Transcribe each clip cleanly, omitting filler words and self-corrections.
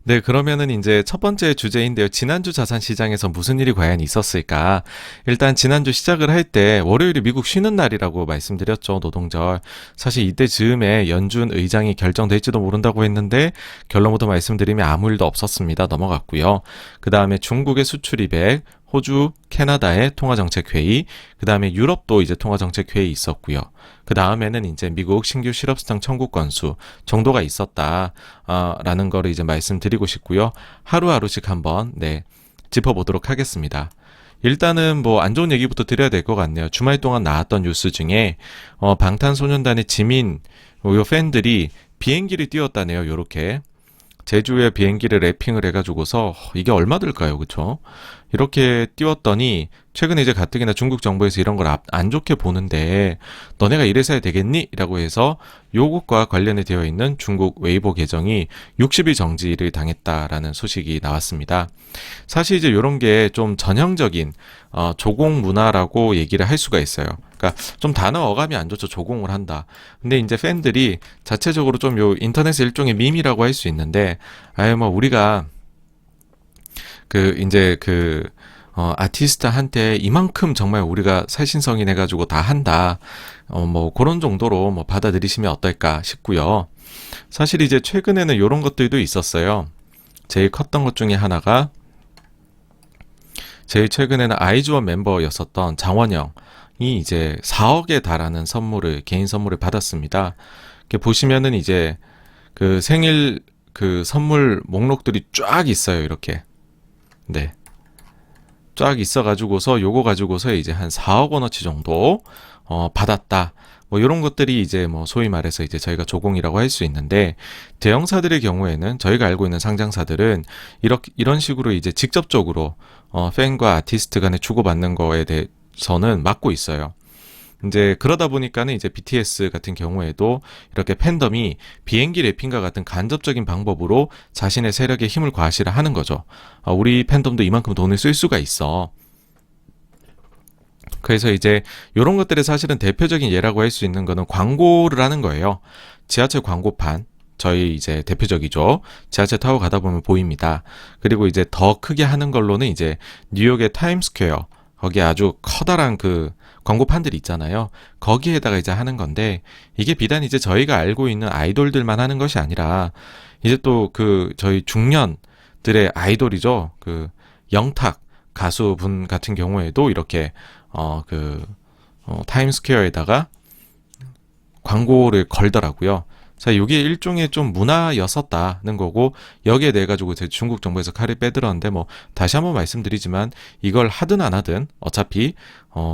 네, 그러면은 이제 첫 번째 주제인데요. 지난주 자산 시장에서 무슨 일이 과연 있었을까? 일단 지난주 시작을 할 때 월요일이 미국 쉬는 날이라고 말씀드렸죠. 노동절. 사실 이때 즈음에 연준 의장이 결정될지도 모른다고 했는데 결론부터 말씀드리면 아무 일도 없었습니다. 넘어갔고요. 그 다음에 중국의 수출 200, 호주, 캐나다의 통화정책회의, 그 다음에 유럽도 이제 통화정책회의 있었고요. 그 다음에는 이제 미국 신규 실업수당 청구 건수 정도가 있었다. 라는 거를 이제 말씀드리고 싶고요. 하루하루씩 한번, 네, 짚어보도록 하겠습니다. 일단은 뭐 안 좋은 얘기부터 드려야 될 것 같네요. 주말 동안 나왔던 뉴스 중에, 방탄소년단의 지민, 요 팬들이 비행기를 띄웠다네요. 요렇게. 제주에 비행기를 랩핑을 해가지고서 이게 얼마 들까요, 그쵸? 이렇게 띄웠더니 최근에 이제 가뜩이나 중국 정부에서 이런 걸 안 좋게 보는데 너네가 이래서 해야 되겠니? 라고 해서 요것과 관련이 되어 있는 중국 웨이보 계정이 60일 정지를 당했다라는 소식이 나왔습니다. 사실 이제 이런 게 좀 전형적인 조공 문화라고 얘기를 할 수가 있어요. 그러니까 좀 단어 어감이 안 좋죠. 조공을 한다. 근데 이제 팬들이 자체적으로 좀 요 인터넷 일종의 밈이라고 할 수 있는데 아예 뭐 우리가 이제 아티스트한테 이만큼 정말 우리가 살신성인 해가지고 다 한다. 뭐, 그런 정도로 뭐 받아들이시면 어떨까 싶고요. 사실 이제 최근에는 이런 것들도 있었어요. 제일 컸던 것 중에 하나가, 제일 최근에는 아이즈원 멤버였었던 장원영이 이제 4억에 달하는 선물을, 개인 선물을 받았습니다. 이렇게 보시면은 이제 생일 선물 목록들이 쫙 있어요, 이렇게. 네. 쫙 있어가지고서 요거 가지고서 이제 한 4억 원어치 정도 받았다. 뭐 이런 것들이 이제 뭐 소위 말해서 이제 저희가 조공이라고 할 수 있는데 대형사들의 경우에는 저희가 알고 있는 상장사들은 이런 식으로 이제 직접적으로 팬과 아티스트 간에 주고받는 거에 대해서는 막고 있어요. 이제 그러다 보니까는 이제 BTS 같은 경우에도 이렇게 팬덤이 비행기 랩핑과 같은 간접적인 방법으로 자신의 세력에 힘을 과시를 하는 거죠. 우리 팬덤도 이만큼 돈을 쓸 수가 있어. 그래서 이제 이런 것들의 사실은 대표적인 예라고 할 수 있는 거는 광고를 하는 거예요. 지하철 광고판. 저희 이제 대표적이죠. 지하철 타고 가다 보면 보입니다. 그리고 이제 더 크게 하는 걸로는 이제 뉴욕의 타임스퀘어. 거기에 아주 커다란 광고판들이 있잖아요. 거기에다가 이제 하는 건데, 이게 비단 이제 저희가 알고 있는 아이돌들만 하는 것이 아니라, 이제 또 저희 중년들의 아이돌이죠. 영탁 가수분 같은 경우에도 이렇게, 타임스퀘어에다가 광고를 걸더라고요. 자, 이게 일종의 좀 문화였었다는 거고 여기에 대해 가지고 제 중국 정부에서 칼을 빼들었는데 뭐 다시 한번 말씀드리지만 이걸 하든 안 하든 어차피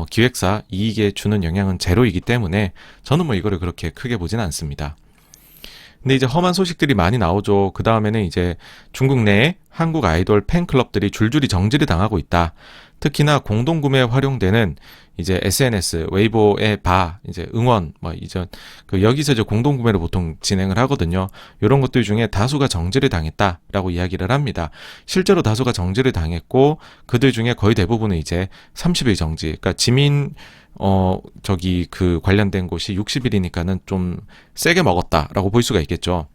기획사 이익에 주는 영향은 제로이기 때문에 저는 뭐 이거를 그렇게 크게 보진 않습니다. 근데 이제 험한 소식들이 많이 나오죠. 그 다음에는 이제 중국 내에 한국 아이돌 팬클럽들이 줄줄이 정지를 당하고 있다. 특히나 공동구매에 활용되는 이제 SNS, 웨이보의 이제 응원, 뭐, 여기서 이제 공동구매를 보통 진행을 하거든요. 이런 것들 중에 다수가 정지를 당했다라고 이야기를 합니다. 실제로 다수가 정지를 당했고, 그들 중에 거의 대부분은 이제 30일 정지. 그러니까 지민, 관련된 곳이 60일이니까는 좀 세게 먹었다라고 볼 수가 있겠죠.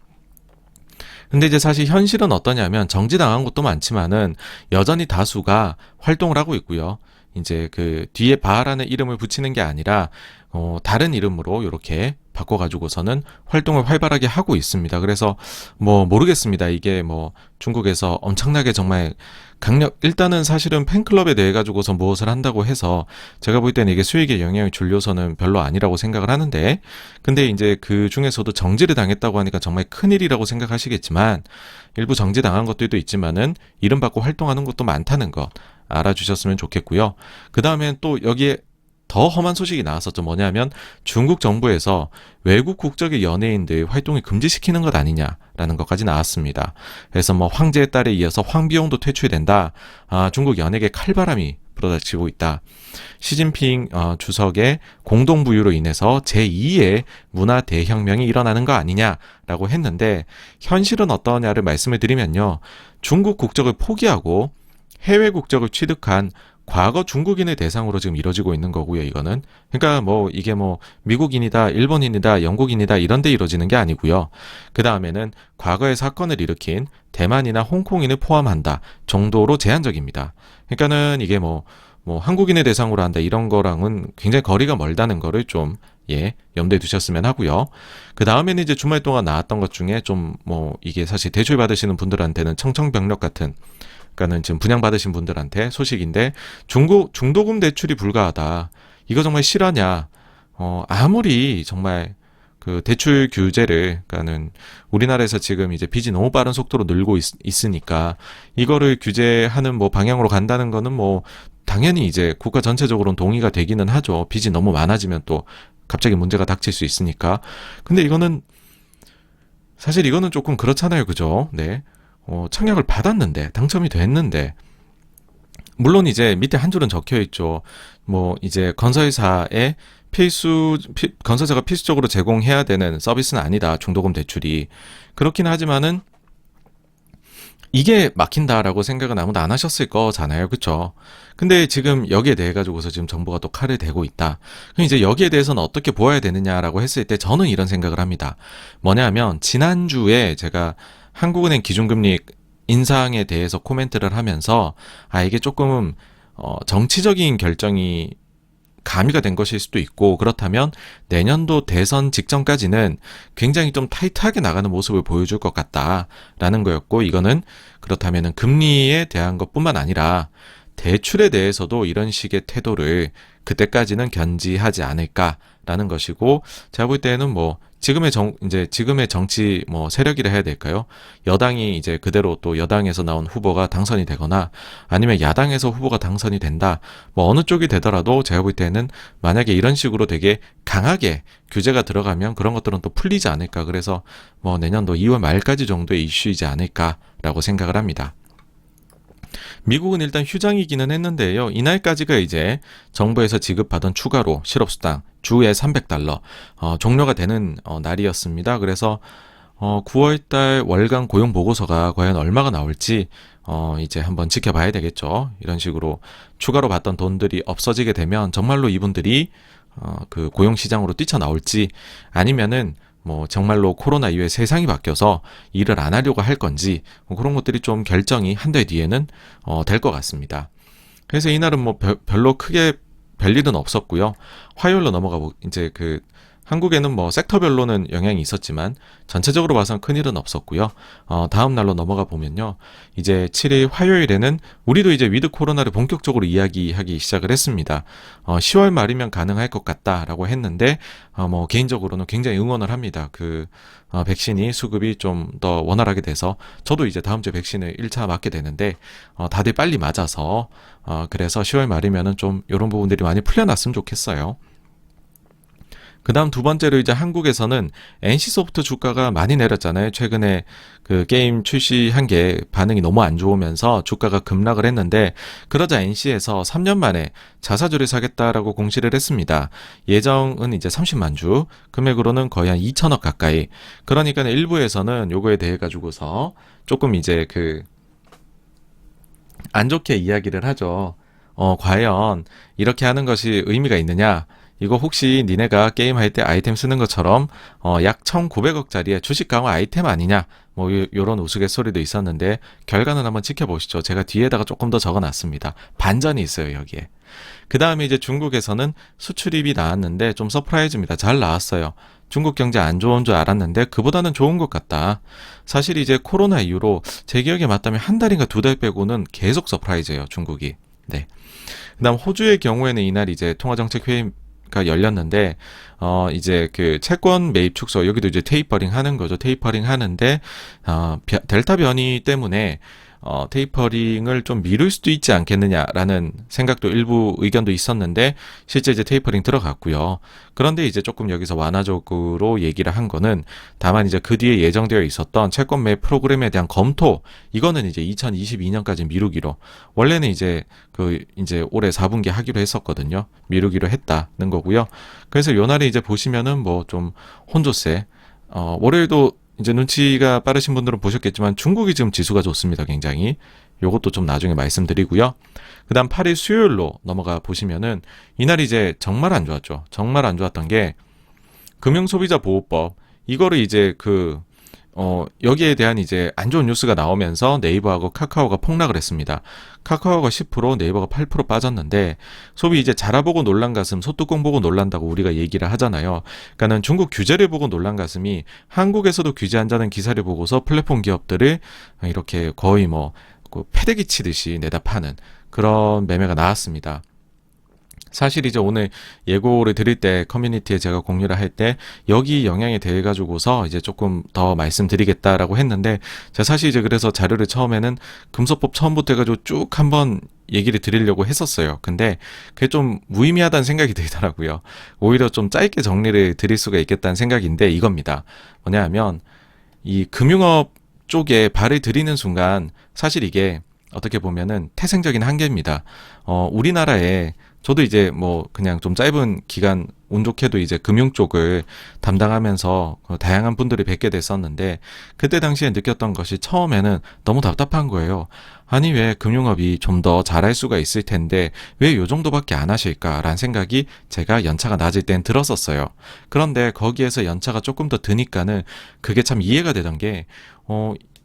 근데 이제 사실 현실은 어떠냐면 정지당한 곳도 많지만은 여전히 다수가 활동을 하고 있고요. 이제 뒤에 바라는 이름을 붙이는 게 아니라 다른 이름으로 이렇게 바꿔가지고서는 활동을 활발하게 하고 있습니다. 그래서 뭐 모르겠습니다. 이게 뭐 중국에서 엄청나게 정말 일단은 사실은 팬클럽에 대해 가지고서 무엇을 한다고 해서 제가 볼 때는 이게 수익에 영향을 줄 요소는 별로 아니라고 생각을 하는데 근데 이제 그 중에서도 정지를 당했다고 하니까 정말 큰일이라고 생각하시겠지만 일부 정지당한 것들도 있지만은 이름 받고 활동하는 것도 많다는 것 알아주셨으면 좋겠고요. 그 다음엔 또 여기에 더 험한 소식이 나왔었죠. 뭐냐면 중국 정부에서 외국 국적의 연예인들 활동을 금지시키는 것 아니냐라는 것까지 나왔습니다. 그래서 뭐 황제의 딸에 이어서 황비용도 퇴출된다. 중국 연예계 칼바람이 불어닥치고 있다. 시진핑 주석의 공동부유로 인해서 제2의 문화 대혁명이 일어나는 거 아니냐라고 했는데 현실은 어떠냐를 말씀을 드리면요. 중국 국적을 포기하고 해외 국적을 취득한 과거 중국인을 대상으로 지금 이루어지고 있는 거고요, 이거는. 그러니까 뭐 이게 뭐 미국인이다, 일본인이다, 영국인이다 이런 데 이루어지는 게 아니고요. 그 다음에는 과거의 사건을 일으킨 대만이나 홍콩인을 포함한다 정도로 제한적입니다. 그러니까는 이게 뭐 한국인을 대상으로 한다 이런 거랑은 굉장히 거리가 멀다는 거를 좀 염두에 두셨으면 하고요. 그 다음에는 이제 주말 동안 나왔던 것 중에 좀 뭐 이게 사실 대출 받으시는 분들한테는 청천벽력 같은, 그러니까는 지금 분양받으신 분들한테 소식인데, 중도금 대출이 불가하다. 이거 정말 실화냐? 아무리 정말 그 대출 규제를, 그러니까는 우리나라에서 지금 이제 빚이 너무 빠른 속도로 늘고 있으니까 이거를 규제하는 뭐 방향으로 간다는 거는 뭐 당연히 이제 국가 전체적으로는 동의가 되기는 하죠. 빚이 너무 많아지면 또 갑자기 문제가 닥칠 수 있으니까. 근데 이거는 사실 이거는 조금 그렇잖아요, 그죠? 네. 청약을 받았는데 당첨이 됐는데, 물론 이제 밑에 한 줄은 적혀 있죠. 뭐 이제 건설사가 필수적으로 제공해야 되는 서비스는 아니다, 중도금 대출이. 그렇긴 하지만은 이게 막힌다라고 생각은 아무도 안 하셨을 거잖아요. 그쵸? 근데 지금 여기에 대해 가지고서 지금 정부가 또 칼을 대고 있다. 그럼 이제 여기에 대해서는 어떻게 보아야 되느냐라고 했을 때 저는 이런 생각을 합니다. 뭐냐면 지난주에 제가 한국은행 기준금리 인상에 대해서 코멘트를 하면서 이게 조금 정치적인 결정이 가미가 된 것일 수도 있고, 그렇다면 내년도 대선 직전까지는 굉장히 좀 타이트하게 나가는 모습을 보여줄 것 같다라는 거였고, 이거는 그렇다면 금리에 대한 것뿐만 아니라 대출에 대해서도 이런 식의 태도를 그때까지는 견지하지 않을까라는 것이고, 제가 볼 때는 뭐 지금의 정치 뭐 세력이라 해야 될까요? 여당이 이제 그대로 또 여당에서 나온 후보가 당선이 되거나 아니면 야당에서 후보가 당선이 된다. 뭐 어느 쪽이 되더라도 제가 볼 때는 만약에 이런 식으로 되게 강하게 규제가 들어가면 그런 것들은 또 풀리지 않을까. 그래서 뭐 내년도 2월 말까지 정도의 이슈이지 않을까라고 생각을 합니다. 미국은 일단 휴장이기는 했는데요. 이날까지가 이제 정부에서 지급하던 추가로 실업수당 주에 $300 종료가 되는 날이었습니다. 그래서 9월달 월간 고용 보고서가 과연 얼마가 나올지 이제 한번 지켜봐야 되겠죠. 이런 식으로 추가로 받던 돈들이 없어지게 되면 정말로 이분들이 그 고용 시장으로 뛰쳐나올지, 아니면은 뭐 정말로 코로나 이후에 세상이 바뀌어서 일을 안 하려고 할 건지, 뭐 그런 것들이 좀 결정이 한 달 뒤에는 될 것 같습니다. 그래서 이날은 뭐 별로 크게 별일은 없었고요. 화요일로 넘어가고 이제 그 한국에는 뭐 섹터별로는 영향이 있었지만 전체적으로 봐서는 큰일은 없었고요. 다음 날로 넘어가 보면요. 이제 7일 화요일에는 우리도 이제 위드 코로나를 본격적으로 이야기하기 시작을 했습니다. 10월 말이면 가능할 것 같다라고 했는데, 뭐 개인적으로는 굉장히 응원을 합니다. 그 백신이 수급이 좀 더 원활하게 돼서 저도 이제 다음 주에 백신을 1차 맞게 되는데, 다들 빨리 맞아서 그래서 10월 말이면은 좀 이런 부분들이 많이 풀려났으면 좋겠어요. 그 다음 두 번째로 이제 한국에서는 NC소프트 주가가 많이 내렸잖아요. 최근에 그 게임 출시한 게 반응이 너무 안 좋으면서 주가가 급락을 했는데, 그러자 NC에서 3년 만에 자사주를 사겠다라고 공시를 했습니다. 예정은 이제 30만 주, 금액으로는 거의 한 2천억 가까이. 그러니까 일부에서는 요거에 대해 가지고서 조금 이제 그 안 좋게 이야기를 하죠. 과연 이렇게 하는 것이 의미가 있느냐? 이거 혹시 니네가 게임할 때 아이템 쓰는 것처럼 약 1,900억짜리의 주식 강화 아이템 아니냐? 뭐 요런 우스갯소리도 있었는데 결과는 한번 지켜보시죠. 제가 뒤에다가 조금 더 적어놨습니다. 반전이 있어요, 여기에. 그 다음에 이제 중국에서는 수출입이 나왔는데 좀 서프라이즈입니다. 잘 나왔어요. 중국 경제 안 좋은 줄 알았는데 그보다는 좋은 것 같다. 사실 이제 코로나 이후로 제 기억에 맞다면 한 달인가 두 달 빼고는 계속 서프라이즈예요, 중국이. 네. 그다음 호주의 경우에는 이날 이제 통화정책회의가 열렸는데 이제 그 채권 매입 축소, 여기도 이제 테이퍼링 하는 거죠. 테이퍼링 하는데 델타 변이 때문에 테이퍼링을 좀 미룰 수도 있지 않겠느냐라는 생각도 일부 의견도 있었는데 실제 이제 테이퍼링 들어갔고요. 그런데 이제 조금 여기서 완화적으로 얘기를 한 거는, 다만 이제 그 뒤에 예정되어 있었던 채권 매입 프로그램에 대한 검토, 이거는 이제 2022년까지 미루기로, 원래는 이제 이제 올해 4분기 하기로 했었거든요. 미루기로 했다는 거고요. 그래서 요 날에 이제 보시면은 뭐 좀 혼조세, 월요일도 이제 눈치가 빠르신 분들은 보셨겠지만 중국이 지금 지수가 좋습니다. 굉장히 요것도 좀 나중에 말씀드리고요. 그 다음 8일 수요일로 넘어가 보시면은 이날 이제 정말 안 좋았죠. 정말 안 좋았던 게 금융소비자보호법 이거를 이제 여기에 대한 이제 안 좋은 뉴스가 나오면서 네이버하고 카카오가 폭락을 했습니다. 카카오가 10%, 네이버가 8% 빠졌는데 소위 이제 자라보고 놀란 가슴, 소뚜껑 보고 놀란다고 우리가 얘기를 하잖아요. 그러니까는 중국 규제를 보고 놀란 가슴이 한국에서도 규제한다는 기사를 보고서 플랫폼 기업들을 이렇게 거의 패대기 치듯이 내다 파는 그런 매매가 나왔습니다. 사실 이제 오늘 예고를 드릴 때 커뮤니티에 제가 공유를 할 때 여기 영향에 대해 가지고서 이제 조금 더 말씀드리겠다라고 했는데 제가 사실 이제 그래서 자료를 처음에는 금소법 처음부터 해가지고 쭉 한번 얘기를 드리려고 했었어요. 근데 그게 좀 무의미하다는 생각이 들더라고요. 오히려 좀 짧게 정리를 드릴 수가 있겠다는 생각인데 이겁니다. 뭐냐 하면 이 금융업 쪽에 발을 들이는 순간 사실 이게 어떻게 보면은 태생적인 한계입니다. 우리나라에 저도 이제 그냥 좀 짧은 기간 운 좋게도 이제 금융 쪽을 담당하면서 다양한 분들을 뵙게 됐었는데 그때 당시에 느꼈던 것이 처음에는 너무 답답한 거예요. 아니 왜 금융업이 좀 더 잘할 수가 있을 텐데 왜 요 정도밖에 안 하실까라는 생각이 제가 연차가 낮을 땐 들었었어요. 그런데 거기에서 연차가 조금 더 드니까는 그게 참 이해가 되던 게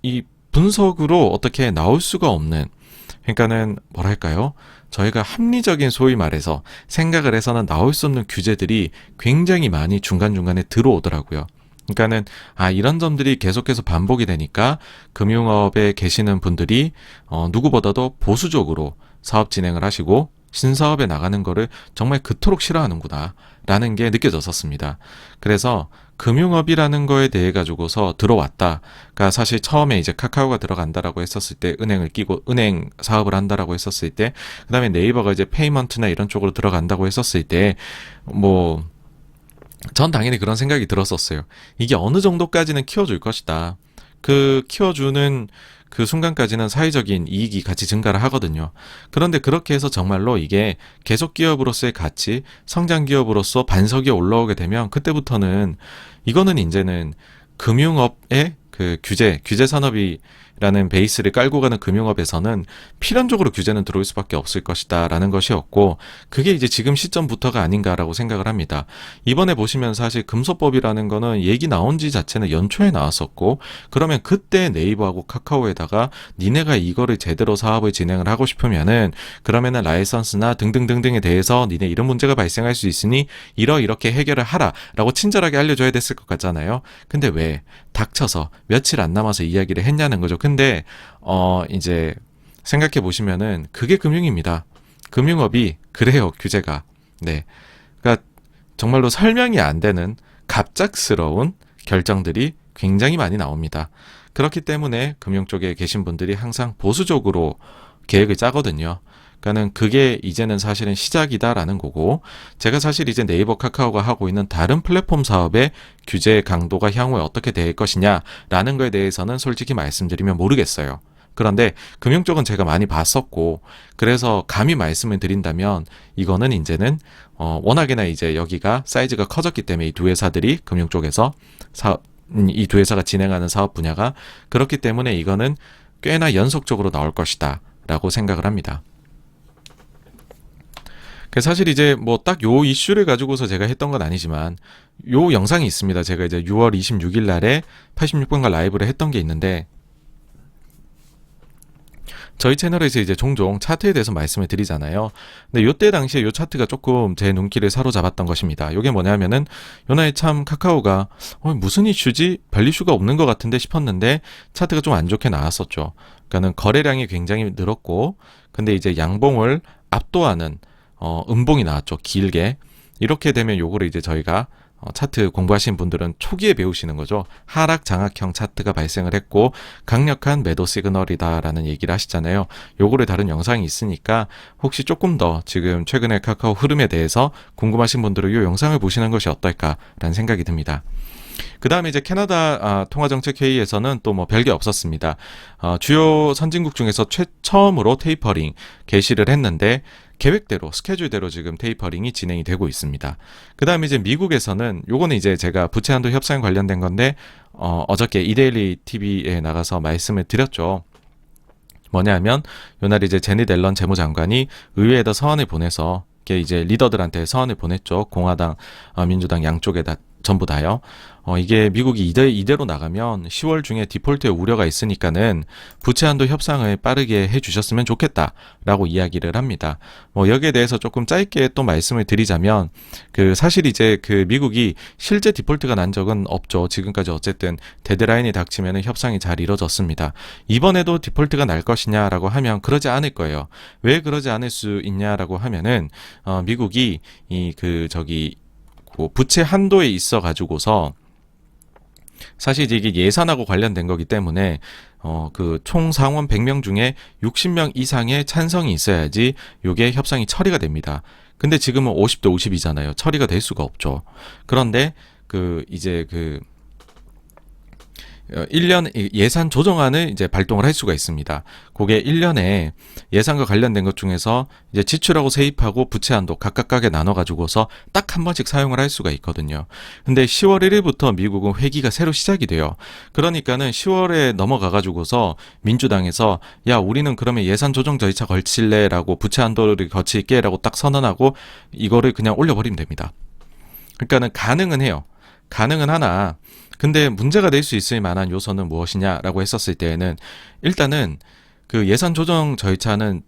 이 분석으로 어떻게 나올 수가 없는 그러니까는 뭐랄까요? 저희가 합리적인 소위 말해서 생각을 해서는 나올 수 없는 규제들이 굉장히 많이 중간중간에 들어오더라고요. 그러니까는 이런 점들이 계속해서 반복이 되니까 금융업에 계시는 분들이 누구보다도 보수적으로 사업 진행을 하시고 신사업에 나가는 거를 정말 그토록 싫어하는구나 라는 게 느껴졌었습니다. 그래서 금융업이라는 거에 대해 가지고서 들어왔다. 그러니까 사실 처음에 이제 카카오가 들어간다라고 했었을 때 은행을 끼고 은행 사업을 한다라고 했었을 때 그다음에 네이버가 이제 페이먼트나 이런 쪽으로 들어간다고 했었을 때 전 당연히 그런 생각이 들었었어요. 이게 어느 정도까지는 키워줄 것이다. 그 키워주는 그 순간까지는 사회적인 이익이 같이 증가를 하거든요. 그런데 그렇게 해서 정말로 이게 계속 기업으로서의 가치, 성장 기업으로서 반석이 올라오게 되면 그때부터는 이거는 이제는 금융업의 그 규제 산업이라는 베이스를 깔고 가는 금융업에서는 필연적으로 규제는 들어올 수밖에 없을 것이다 라는 것이었고 그게 이제 지금 시점부터가 아닌가라고 생각을 합니다. 이번에 보시면 사실 금소법이라는 거는 얘기 나온 지 자체는 연초에 나왔었고 그러면 그때 네이버하고 카카오에다가 니네가 이거를 제대로 사업을 진행을 하고 싶으면은 그러면은 라이선스나 등등등등에 대해서 니네 이런 문제가 발생할 수 있으니 이렇게 해결을 하라 라고 친절하게 알려줘야 됐을 것 같잖아요. 근데 왜 닥쳐서 며칠 안 남아서 이야기를 했냐는 거죠. 근데 이제 생각해 보시면은 그게 금융입니다. 금융업이 그래요, 규제가. 네. 그러니까 정말로 설명이 안 되는 갑작스러운 결정들이 굉장히 많이 나옵니다. 그렇기 때문에 금융 쪽에 계신 분들이 항상 보수적으로 계획을 짜거든요. 그러니까는 그게 이제는 사실은 시작이다라는 거고 제가 사실 이제 네이버 카카오가 하고 있는 다른 플랫폼 사업의 규제 강도가 향후에 어떻게 될 것이냐라는 거에 대해서는 솔직히 말씀드리면 모르겠어요. 그런데 금융 쪽은 제가 많이 봤었고 그래서 감히 말씀을 드린다면 이거는 이제는 워낙에나 이제 여기가 사이즈가 커졌기 때문에 이 두 회사들이 금융 쪽에서 이 두 회사가 진행하는 사업 분야가 그렇기 때문에 이거는 꽤나 연속적으로 나올 것이다 라고 생각을 합니다. 사실 이제 딱 요 이슈를 가지고서 제가 했던 건 아니지만 요 영상이 있습니다. 제가 이제 6월 26일 날에 86번가 라이브를 했던 게 있는데 저희 채널에서 이제 종종 차트에 대해서 말씀을 드리잖아요. 근데 요때 당시에 요 차트가 조금 제 눈길을 사로잡았던 것입니다. 요게 뭐냐면은 요날 참 카카오가 무슨 이슈지? 별 이슈가 없는 것 같은데 싶었는데 차트가 좀 안 좋게 나왔었죠. 그러니까는 거래량이 굉장히 늘었고 근데 이제 양봉을 압도하는 음봉이 나왔죠. 길게. 이렇게 되면 요거를 이제 저희가 차트 공부하신 분들은 초기에 배우시는 거죠. 하락 장악형 차트가 발생을 했고 강력한 매도 시그널이다라는 얘기를 하시잖아요. 요거를 다룬 영상이 있으니까 혹시 조금 더 지금 최근의 카카오 흐름에 대해서 궁금하신 분들은 요 영상을 보시는 것이 어떨까라는 생각이 듭니다. 그 다음에 이제 캐나다 통화정책회의에서는 또 별게 없었습니다. 주요 선진국 중에서 처음으로 테이퍼링 개시를 했는데 계획대로 스케줄대로 지금 테이퍼링이 진행이 되고 있습니다. 그 다음에 이제 미국에서는 요거는 이제 제가 부채 한도 협상 관련된 건데 어저께 이데일리 TV에 나가서 말씀을 드렸죠. 뭐냐면 요날 이제 제닛 앨런 재무장관이 의회에다 서한을 보내서 이게 이제 리더들한테 서한을 보냈죠. 공화당, 민주당 양쪽에다 전부 다요. 이게 미국이 이대로 나가면 10월 중에 디폴트의 우려가 있으니까는 부채 한도 협상을 빠르게 해주셨으면 좋겠다라고 이야기를 합니다. 여기에 대해서 조금 짧게 또 말씀을 드리자면 사실 이제 미국이 실제 디폴트가 난 적은 없죠. 지금까지 어쨌든 데드라인이 닥치면은 협상이 잘 이뤄졌습니다. 이번에도 디폴트가 날 것이냐라고 하면 그러지 않을 거예요. 왜 그러지 않을 수 있냐라고 하면은 미국이 부채 한도에 있어 가지고서 사실 이제 이게 예산하고 관련된 거기 때문에 총 상원 100명 중에 60명 이상의 찬성이 있어야지 요게 협상이 처리가 됩니다. 근데 지금은 50대 50이잖아요. 처리가 될 수가 없죠. 그런데 1년 예산 조정안을 이제 발동을 할 수가 있습니다. 그게 1년에 예산과 관련된 것 중에서 이제 지출하고 세입하고 부채 한도 각각하게 나눠가지고서 딱 한 번씩 사용을 할 수가 있거든요. 근데 10월 1일부터 미국은 회기가 새로 시작이 돼요. 그러니까는 10월에 넘어가가지고서 민주당에서 야, 우리는 그러면 예산 조정 절차 걸칠래라고 부채 한도를 거칠게라고 딱 선언하고 이거를 그냥 올려버리면 됩니다. 그러니까는 가능은 해요. 가능은 하나 근데 문제가 될 수 있을 만한 요소는 무엇이냐라고 했었을 때에는 일단은 예산 조정 절차는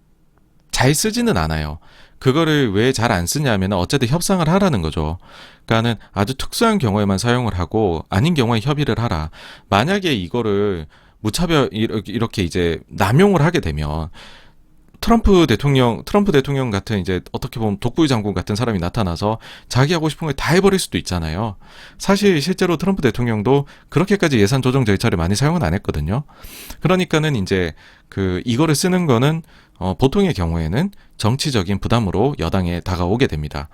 잘 쓰지는 않아요. 그거를 왜 잘 안 쓰냐면 어쨌든 협상을 하라는 거죠. 그러니까는 아주 특수한 경우에만 사용을 하고 아닌 경우에 협의를 하라. 만약에 이거를 무차별 이렇게 이제 남용을 하게 되면 트럼프 대통령 같은 이제 어떻게 보면 독부의 장군 같은 사람이 나타나서 자기 하고 싶은 걸 다 해버릴 수도 있잖아요. 사실 실제로 트럼프 대통령도 그렇게까지 예산 조정 절차를 많이 사용은 안 했거든요. 그러니까는 이제 이거를 쓰는 거는 보통의 경우에는 정치적인 부담으로 여당에 다가오게 됩니다.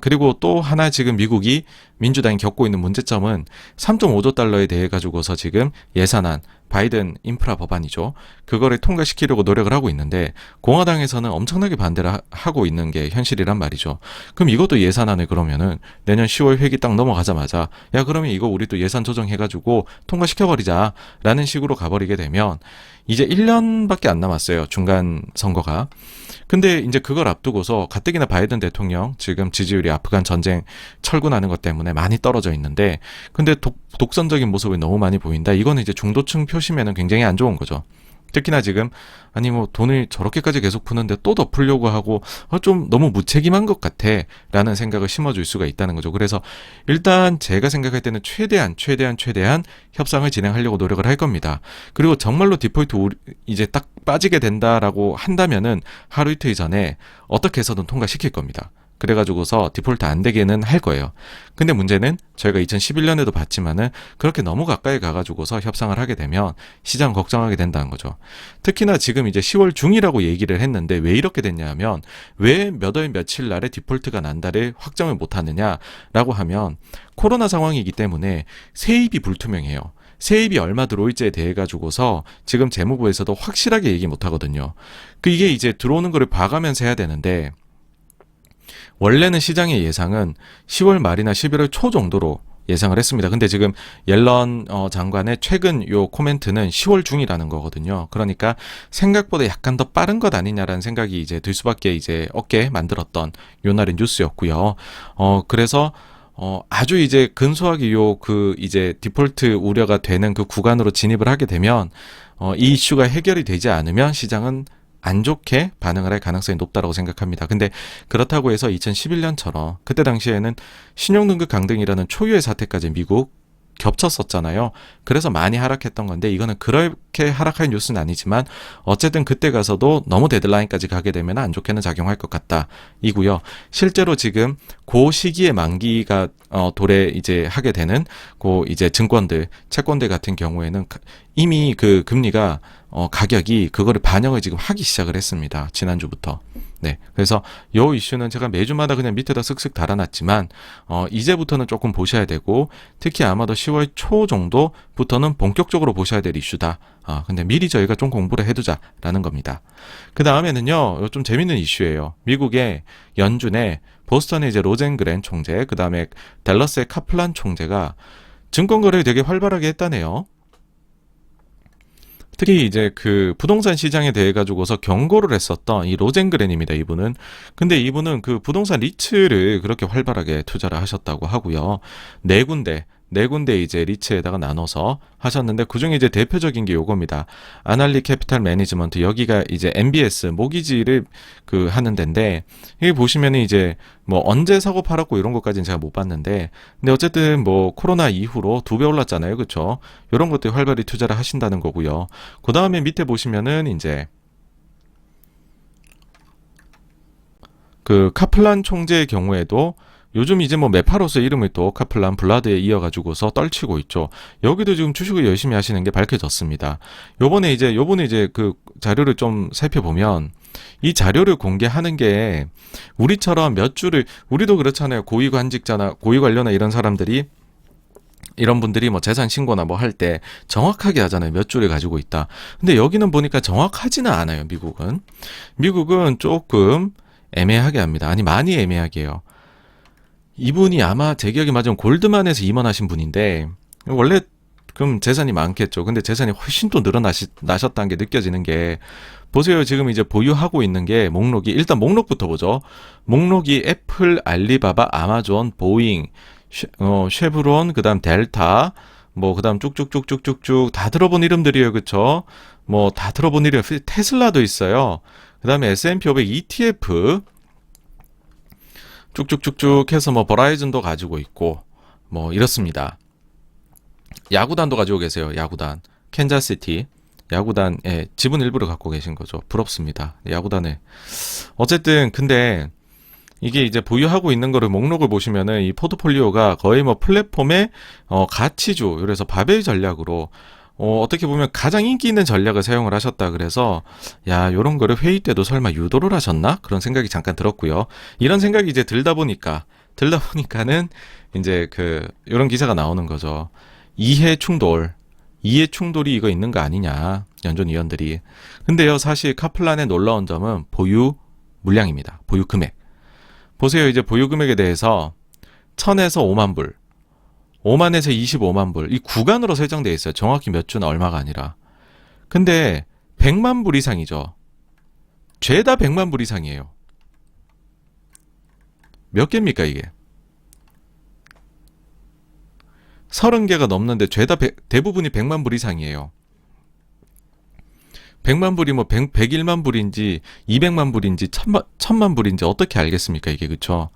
그리고 또 하나 지금 미국이 민주당이 겪고 있는 문제점은 3.5조 달러에 대해 가지고서 지금 예산안, 바이든 인프라 법안이죠. 그거를 통과시키려고 노력을 하고 있는데 공화당에서는 엄청나게 반대를 하고 있는 게 현실이란 말이죠. 그럼 이것도 예산안을 그러면은 내년 10월 회기 딱 넘어가자마자 야, 그러면 이거 우리 또 예산 조정해가지고 통과시켜버리자 라는 식으로 가버리게 되면 이제 1년밖에 안 남았어요. 중간 선거가. 근데 이제 그걸 앞두고서 가뜩이나 바이든 대통령 지금 지지율이 아프간 전쟁 철군하는 것 때문에 많이 떨어져 있는데 근데 독선적인 모습을 너무 많이 보인다. 이거는 이제 중도층 표심에는 굉장히 안 좋은 거죠. 특히나 지금 아니 돈을 저렇게까지 계속 푸는데 또 더 풀려고 하고 좀 너무 무책임한 것 같아 라는 생각을 심어줄 수가 있다는 거죠. 그래서 일단 제가 생각할 때는 최대한 협상을 진행하려고 노력을 할 겁니다. 그리고 정말로 디폴트 이제 딱 빠지게 된다라고 한다면은 하루 이틀 전에 어떻게 해서든 통과시킬 겁니다. 그래가지고서 디폴트 안 되게는 할 거예요. 근데 문제는 저희가 2011년에도 봤지만은 그렇게 너무 가까이 가가지고서 협상을 하게 되면 시장 걱정하게 된다는 거죠. 특히나 지금 이제 10월 중이라고 얘기를 했는데 왜 이렇게 됐냐 하면 왜 몇 월 며칠 날에 디폴트가 난다를 확정을 못 하느냐라고 하면 코로나 상황이기 때문에 세입이 불투명해요. 세입이 얼마 들어올지에 대해 가지고서 지금 재무부에서도 확실하게 얘기 못 하거든요. 이게 이제 들어오는 거를 봐가면서 해야 되는데 원래는 시장의 예상은 10월 말이나 11월 초 정도로 예상을 했습니다. 근데 지금 옐런 장관의 최근 요 코멘트는 10월 중이라는 거거든요. 그러니까 생각보다 약간 더 빠른 것 아니냐라는 생각이 이제 들 수밖에 이제 없게 만들었던 요 날의 뉴스였고요. 그래서 아주 이제 근소하게 이제 디폴트 우려가 되는 그 구간으로 진입을 하게 되면 이 이슈가 해결이 되지 않으면 시장은 안 좋게 반응을 할 가능성이 높다고 생각합니다. 근데 그렇다고 해서 2011년처럼 그때 당시에는 신용등급 강등이라는 초유의 사태까지 미국 겹쳤었잖아요. 그래서 많이 하락했던 건데 이거는 그렇게 하락할 뉴스는 아니지만 어쨌든 그때 가서도 너무 데드라인까지 가게 되면 안 좋게는 작용할 것 같다. 이고요. 실제로 지금 그 시기에 만기가 도래 이제 하게 되는 이제 증권들, 채권들 같은 경우에는 이미 그 금리가 가격이 그거를 반영을 지금 하기 시작을 했습니다. 지난주부터. 네. 그래서 요 이슈는 제가 매주마다 그냥 밑에다 쓱쓱 달아놨지만, 이제부터는 조금 보셔야 되고, 특히 아마도 10월 초 정도부터는 본격적으로 보셔야 될 이슈다. 근데 미리 저희가 좀 공부를 해두자라는 겁니다. 그 다음에는요, 좀 재밌는 이슈예요. 미국의 연준의 보스턴의 이제 로젠그랜 총재, 그 다음에 댈러스의 카플란 총재가 증권거래를 되게 활발하게 했다네요. 특히 이제 그 부동산 시장에 대해 가지고서 경고를 했었던 이 로젠그렌입니다, 이분은. 근데 이분은 그 부동산 리츠를 그렇게 활발하게 투자를 하셨다고 하고요. 네 군데 이제 리츠에다가 나눠서 하셨는데 그중에 이제 대표적인 게 요겁니다. 아날리 캐피탈 매니지먼트. 여기가 이제 MBS 모기지를 그 하는 데인데 여기 보시면은 이제 뭐 언제 사고 팔았고 이런 것까지는 제가 못 봤는데 근데 어쨌든 뭐 코로나 이후로 2배 올랐잖아요. 그렇죠? 이런 것들 활발히 투자를 하신다는 거고요. 그 다음에 밑에 보시면은 이제 그 카플란 총재의 경우에도 요즘 이제 뭐 메파로서 이름을 또 카플란 블라드에 이어가지고서 떨치고 있죠. 여기도 지금 주식을 열심히 하시는 게 밝혀졌습니다. 요번에 이제 그 자료를 좀 살펴보면 이 자료를 공개하는 게 우리처럼 몇 주를 우리도 그렇잖아요. 고위관직자나 고위관료나 이런 사람들이 이런 분들이 뭐 재산 신고나 뭐 할 때 정확하게 하잖아요. 몇 주를 가지고 있다. 근데 여기는 보니까 정확하지는 않아요. 미국은 조금 애매하게 합니다. 아니 많이 애매하게 해요. 이분이 아마 제 기억에 맞으면 골드만에서 임원하신 분인데 원래 그럼 재산이 많겠죠. 근데 재산이 훨씬 또 늘어나셨다는 게 느껴지는 게 보세요. 지금 이제 보유하고 있는 게 목록이 일단 목록부터 보죠. 목록이 애플, 알리바바, 아마존, 보잉, 쉐브론, 그다음 델타, 뭐 그다음 쭉쭉쭉쭉쭉쭉 다 들어본 이름들이에요. 그쵸? 뭐 다 들어본 이름. 테슬라도 있어요. 그다음에 S&P 500 ETF 쭉쭉쭉쭉 해서 뭐 버라이즌도 가지고 있고 뭐 이렇습니다. 야구단도 가지고 계세요. 야구단. 캔자스시티. 야구단에 지분 일부를 갖고 계신 거죠. 부럽습니다. 야구단에. 어쨌든 근데 이게 이제 보유하고 있는 거를 목록을 보시면은 이 포트폴리오가 거의 뭐 플랫폼의 가치주. 그래서 바벨 전략으로 어떻게 보면 가장 인기 있는 전략을 사용을 하셨다 그래서 야 요런 거를 회의 때도 설마 유도를 하셨나? 그런 생각이 잠깐 들었고요. 이런 생각이 이제 들다 보니까는 이제 그 요런 기사가 나오는 거죠. 이해 충돌이 이거 있는 거 아니냐. 연준 위원들이. 근데요 사실 카플란의 놀라운 점은 보유 물량입니다. 보유 금액. 보세요. 이제 보유 금액에 대해서 1000에서 5만 불. 5만에서 25만 불. 이 구간으로 설정되어 있어요. 정확히 몇 주나 얼마가 아니라. 근데 100만 불 이상이죠. 죄다 100만 불 이상이에요. 몇 개입니까 이게? 30개가 넘는데 죄다 대부분이 100만 불 이상이에요. 100만 불이 뭐 101만 불인지 200만 불인지 1000만 불인지 어떻게 알겠습니까 이게. 그쵸?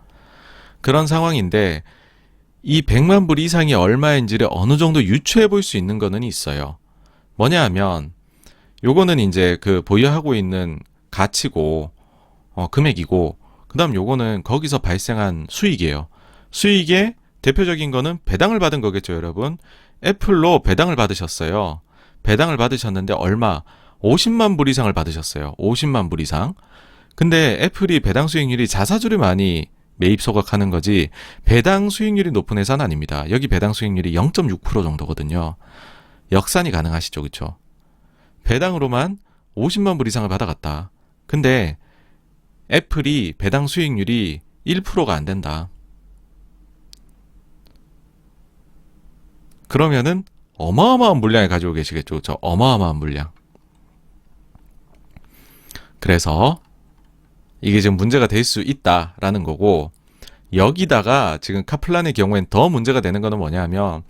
그런 상황인데 이 100만 불 이상이 얼마인지를 어느 정도 유추해 볼 수 있는 거는 있어요. 뭐냐 하면 요거는 이제 그 보유하고 있는 가치고 금액이고 그다음 요거는 거기서 발생한 수익이에요. 수익의 대표적인 거는 배당을 받은 거겠죠, 여러분. 애플로 배당을 받으셨어요. 배당을 받으셨는데 얼마? 50만 불 이상을 받으셨어요. 50만 불 이상. 근데 애플이 배당 수익률이 자사주를 많이 매입 소각하는 거지 배당 수익률이 높은 회사는 아닙니다. 여기 배당 수익률이 0.6% 정도거든요. 역산이 가능하시죠. 그쵸? 배당으로만 50만 불 이상을 받아갔다. 근데 애플이 배당 수익률이 1%가 안 된다. 그러면은 어마어마한 물량을 가지고 계시겠죠. 그쵸? 어마어마한 물량. 그래서 이게 지금 문제가 될 수 있다라는 거고 여기다가 지금 카플란의 경우엔 더 문제가 되는 거는 뭐냐 하면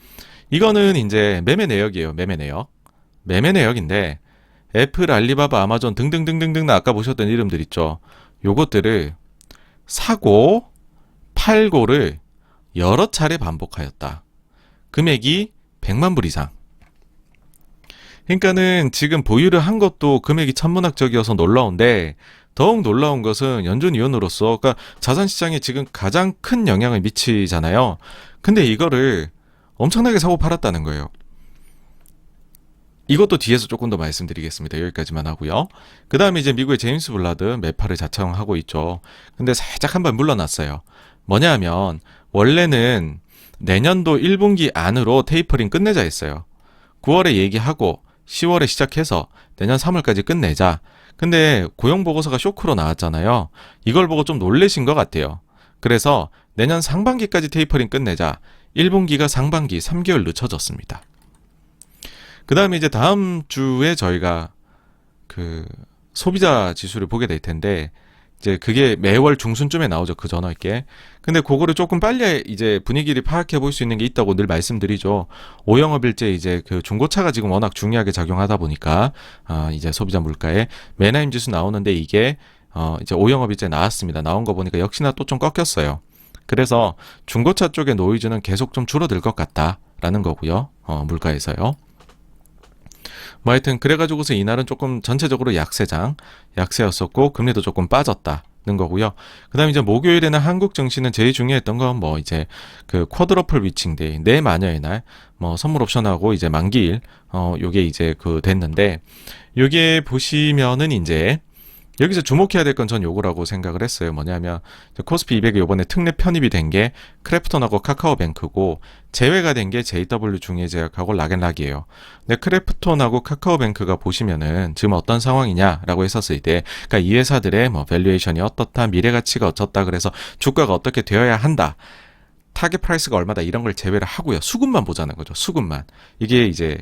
이거는 이제 매매 내역이에요. 매매 내역인데 애플, 알리바바, 아마존 등등등등등 아까 보셨던 이름들 있죠. 요것들을 사고 팔고를 여러 차례 반복하였다. 금액이 100만 불 이상. 그러니까는 지금 보유를 한 것도 금액이 천문학적이어서 놀라운데 더욱 놀라운 것은 연준위원으로서 그러니까 자산시장에 지금 가장 큰 영향을 미치잖아요. 근데 이거를 엄청나게 사고 팔았다는 거예요. 이것도 뒤에서 조금 더 말씀드리겠습니다. 여기까지만 하고요. 그 다음에 이제 미국의 제임스 블라드 매파를 자청하고 있죠. 근데 살짝 한 발 물러났어요. 뭐냐 하면 원래는 내년도 1분기 안으로 테이퍼링 끝내자 했어요. 9월에 얘기하고 10월에 시작해서 내년 3월까지 끝내자. 근데 고용보고서가 쇼크로 나왔잖아요. 이걸 보고 좀 놀라신 것 같아요. 그래서 내년 상반기까지 테이퍼링 끝내자. 1분기가 상반기 3개월 늦춰졌습니다. 그 다음에 이제 다음 주에 저희가 그 소비자 지수를 보게 될 텐데, 이제 그게 매월 중순쯤에 나오죠. 그 전화께. 근데 그거를 조금 빨리 이제 분위기를 파악해 볼 수 있는 게 있다고 늘 말씀드리죠. 오영업일제 이제 그 중고차가 지금 워낙 중요하게 작용하다 보니까, 이제 소비자 물가에 매나임 지수 나오는데 이게, 이제 오영업일제 나왔습니다. 나온 거 보니까 역시나 또 좀 꺾였어요. 그래서 중고차 쪽의 노이즈는 계속 좀 줄어들 것 같다라는 거고요. 물가에서요. 뭐 하여튼 그래가지고서 이날은 조금 전체적으로 약세였었고 금리도 조금 빠졌다는 거고요. 그다음에 이제 목요일에는 한국 증시는 제일 중요했던 건 뭐 이제 그 쿼드러플 위칭데이 내 마녀의 날 뭐 선물 옵션하고 이제 만기일 요게 이제 그 됐는데 요게 보시면은 이제 여기서 주목해야 될 건 전 요거라고 생각을 했어요. 뭐냐면 코스피 200이 요번에 특례 편입이 된 게 크래프톤하고 카카오뱅크고 제외가 된 게 JW 중해제약하고 락앤락이에요. 근데 크래프톤하고 카카오뱅크가 보시면은 지금 어떤 상황이냐라고 했었을 때, 그러니까 이 회사들의 뭐 밸류에이션이 어떻다, 미래 가치가 어떻다, 그래서 주가가 어떻게 되어야 한다. 타겟 프라이스가 얼마다 이런 걸 제외를 하고요. 수급만 보자는 거죠. 수급만. 이게 이제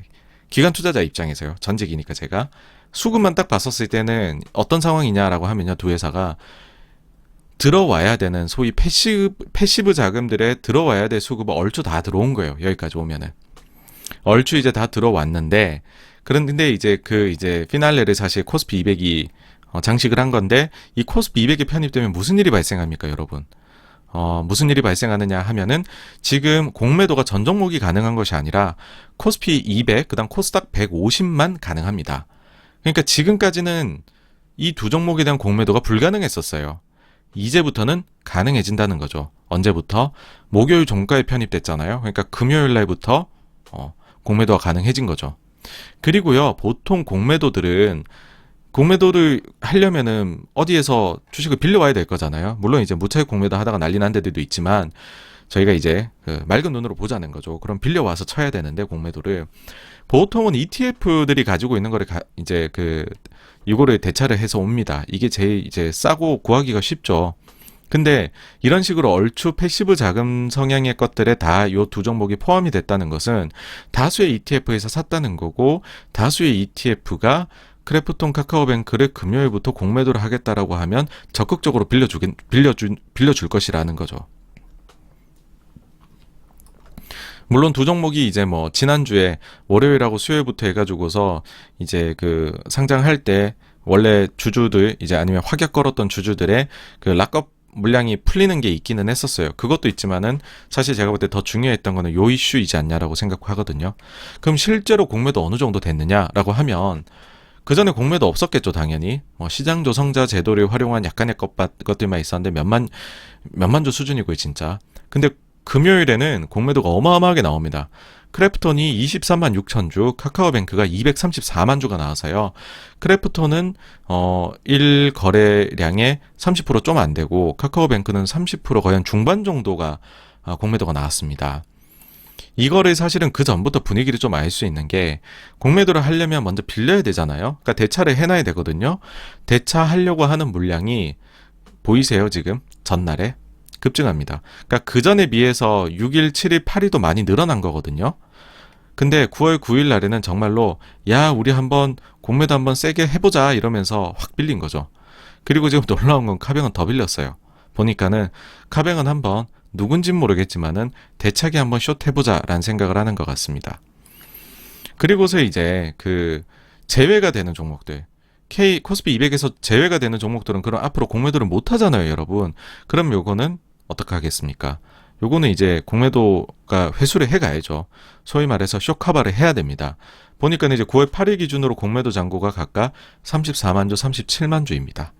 기관 투자자 입장에서요. 전직이니까 제가 수급만 딱 봤었을 때는 어떤 상황이냐라고 하면요. 두 회사가 들어와야 되는 소위 패시브 자금들에 들어와야 될 수급은 얼추 다 들어온 거예요. 여기까지 오면은. 얼추 이제 다 들어왔는데, 그런데 이제 그 이제 피날레를 사실 코스피 200이 장식을 한 건데, 이 코스피 200이 편입되면 무슨 일이 발생합니까, 여러분? 무슨 일이 발생하느냐 하면은 지금 공매도가 전 종목이 가능한 것이 아니라 코스피 200, 그다음 코스닥 150만 가능합니다. 그러니까 지금까지는 이 두 종목에 대한 공매도가 불가능했었어요. 이제부터는 가능해진다는 거죠. 언제부터? 목요일 종가에 편입됐잖아요. 그러니까 금요일 날부터 공매도가 가능해진 거죠. 그리고요, 보통 공매도를 하려면은 어디에서 주식을 빌려와야 될 거잖아요. 물론 이제 무차익 공매도 하다가 난리 난 데들도 있지만 저희가 이제 그 맑은 눈으로 보자는 거죠. 그럼 빌려와서 쳐야 되는데 공매도를 보통은 ETF들이 가지고 있는 거를 이제 이거를 대차를 해서 옵니다. 이게 제일 이제 싸고 구하기가 쉽죠. 근데 이런 식으로 얼추 패시브 자금 성향의 것들에 다 요 두 종목이 포함이 됐다는 것은 다수의 ETF에서 샀다는 거고, 다수의 ETF가 크래프톤 카카오뱅크를 금요일부터 공매도를 하겠다라고 하면 적극적으로 빌려줄 것이라는 거죠. 물론 두 종목이 이제 뭐 지난주에 월요일하고 수요일부터 해가지고서 이제 그 상장할 때 원래 주주들 이제 아니면 확약 걸었던 주주들의 그 락업 물량이 풀리는 게 있기는 했었어요. 그것도 있지만은 사실 제가 볼 때 더 중요했던 거는 요 이슈이지 않냐라고 생각하거든요. 그럼 실제로 공매도 어느 정도 됐느냐라고 하면 그 전에 공매도 없었겠죠, 당연히. 뭐 시장 조성자 제도를 활용한 약간의 것들만 있었는데 몇만 주 수준이고요, 진짜. 근데 금요일에는 공매도가 어마어마하게 나옵니다. 크래프톤이 23만 6천 주, 카카오뱅크가 234만 주가 나와서요. 크래프톤은 1거래량의 30% 좀 안 되고 카카오뱅크는 30% 거의 한 중반 정도가 공매도가 나왔습니다. 이거를 사실은 그 전부터 분위기를 좀 알 수 있는 게, 공매도를 하려면 먼저 빌려야 되잖아요. 그러니까 대차를 해놔야 되거든요. 대차하려고 하는 물량이 보이세요, 지금? 전날에? 급증합니다. 그러니까 그 전에 비해서 6일, 7일, 8일도 많이 늘어난 거거든요. 근데 9월 9일 날에는 정말로 야, 우리 한번 공매도 한번 세게 해보자 이러면서 확 빌린 거죠. 그리고 지금 놀라운 건 카뱅은 더 빌렸어요. 보니까는 카뱅은 한번 누군진 모르겠지만은 대차게 한번 숏 해보자라는 생각을 하는 것 같습니다. 그리고서 이제 그 제외가 되는 종목들, 코스피 200에서 제외가 되는 종목들은 그럼 앞으로 공매도를 못 하잖아요, 여러분. 그럼 요거는 어떻게 하겠습니까? 요거는 이제 공매도가 회수를 해가야죠. 소위 말해서 쇼커버를 해야 됩니다. 보니까 이제 9월 8일 기준으로 공매도 잔고가 각각 34만 주, 37만 주입니다.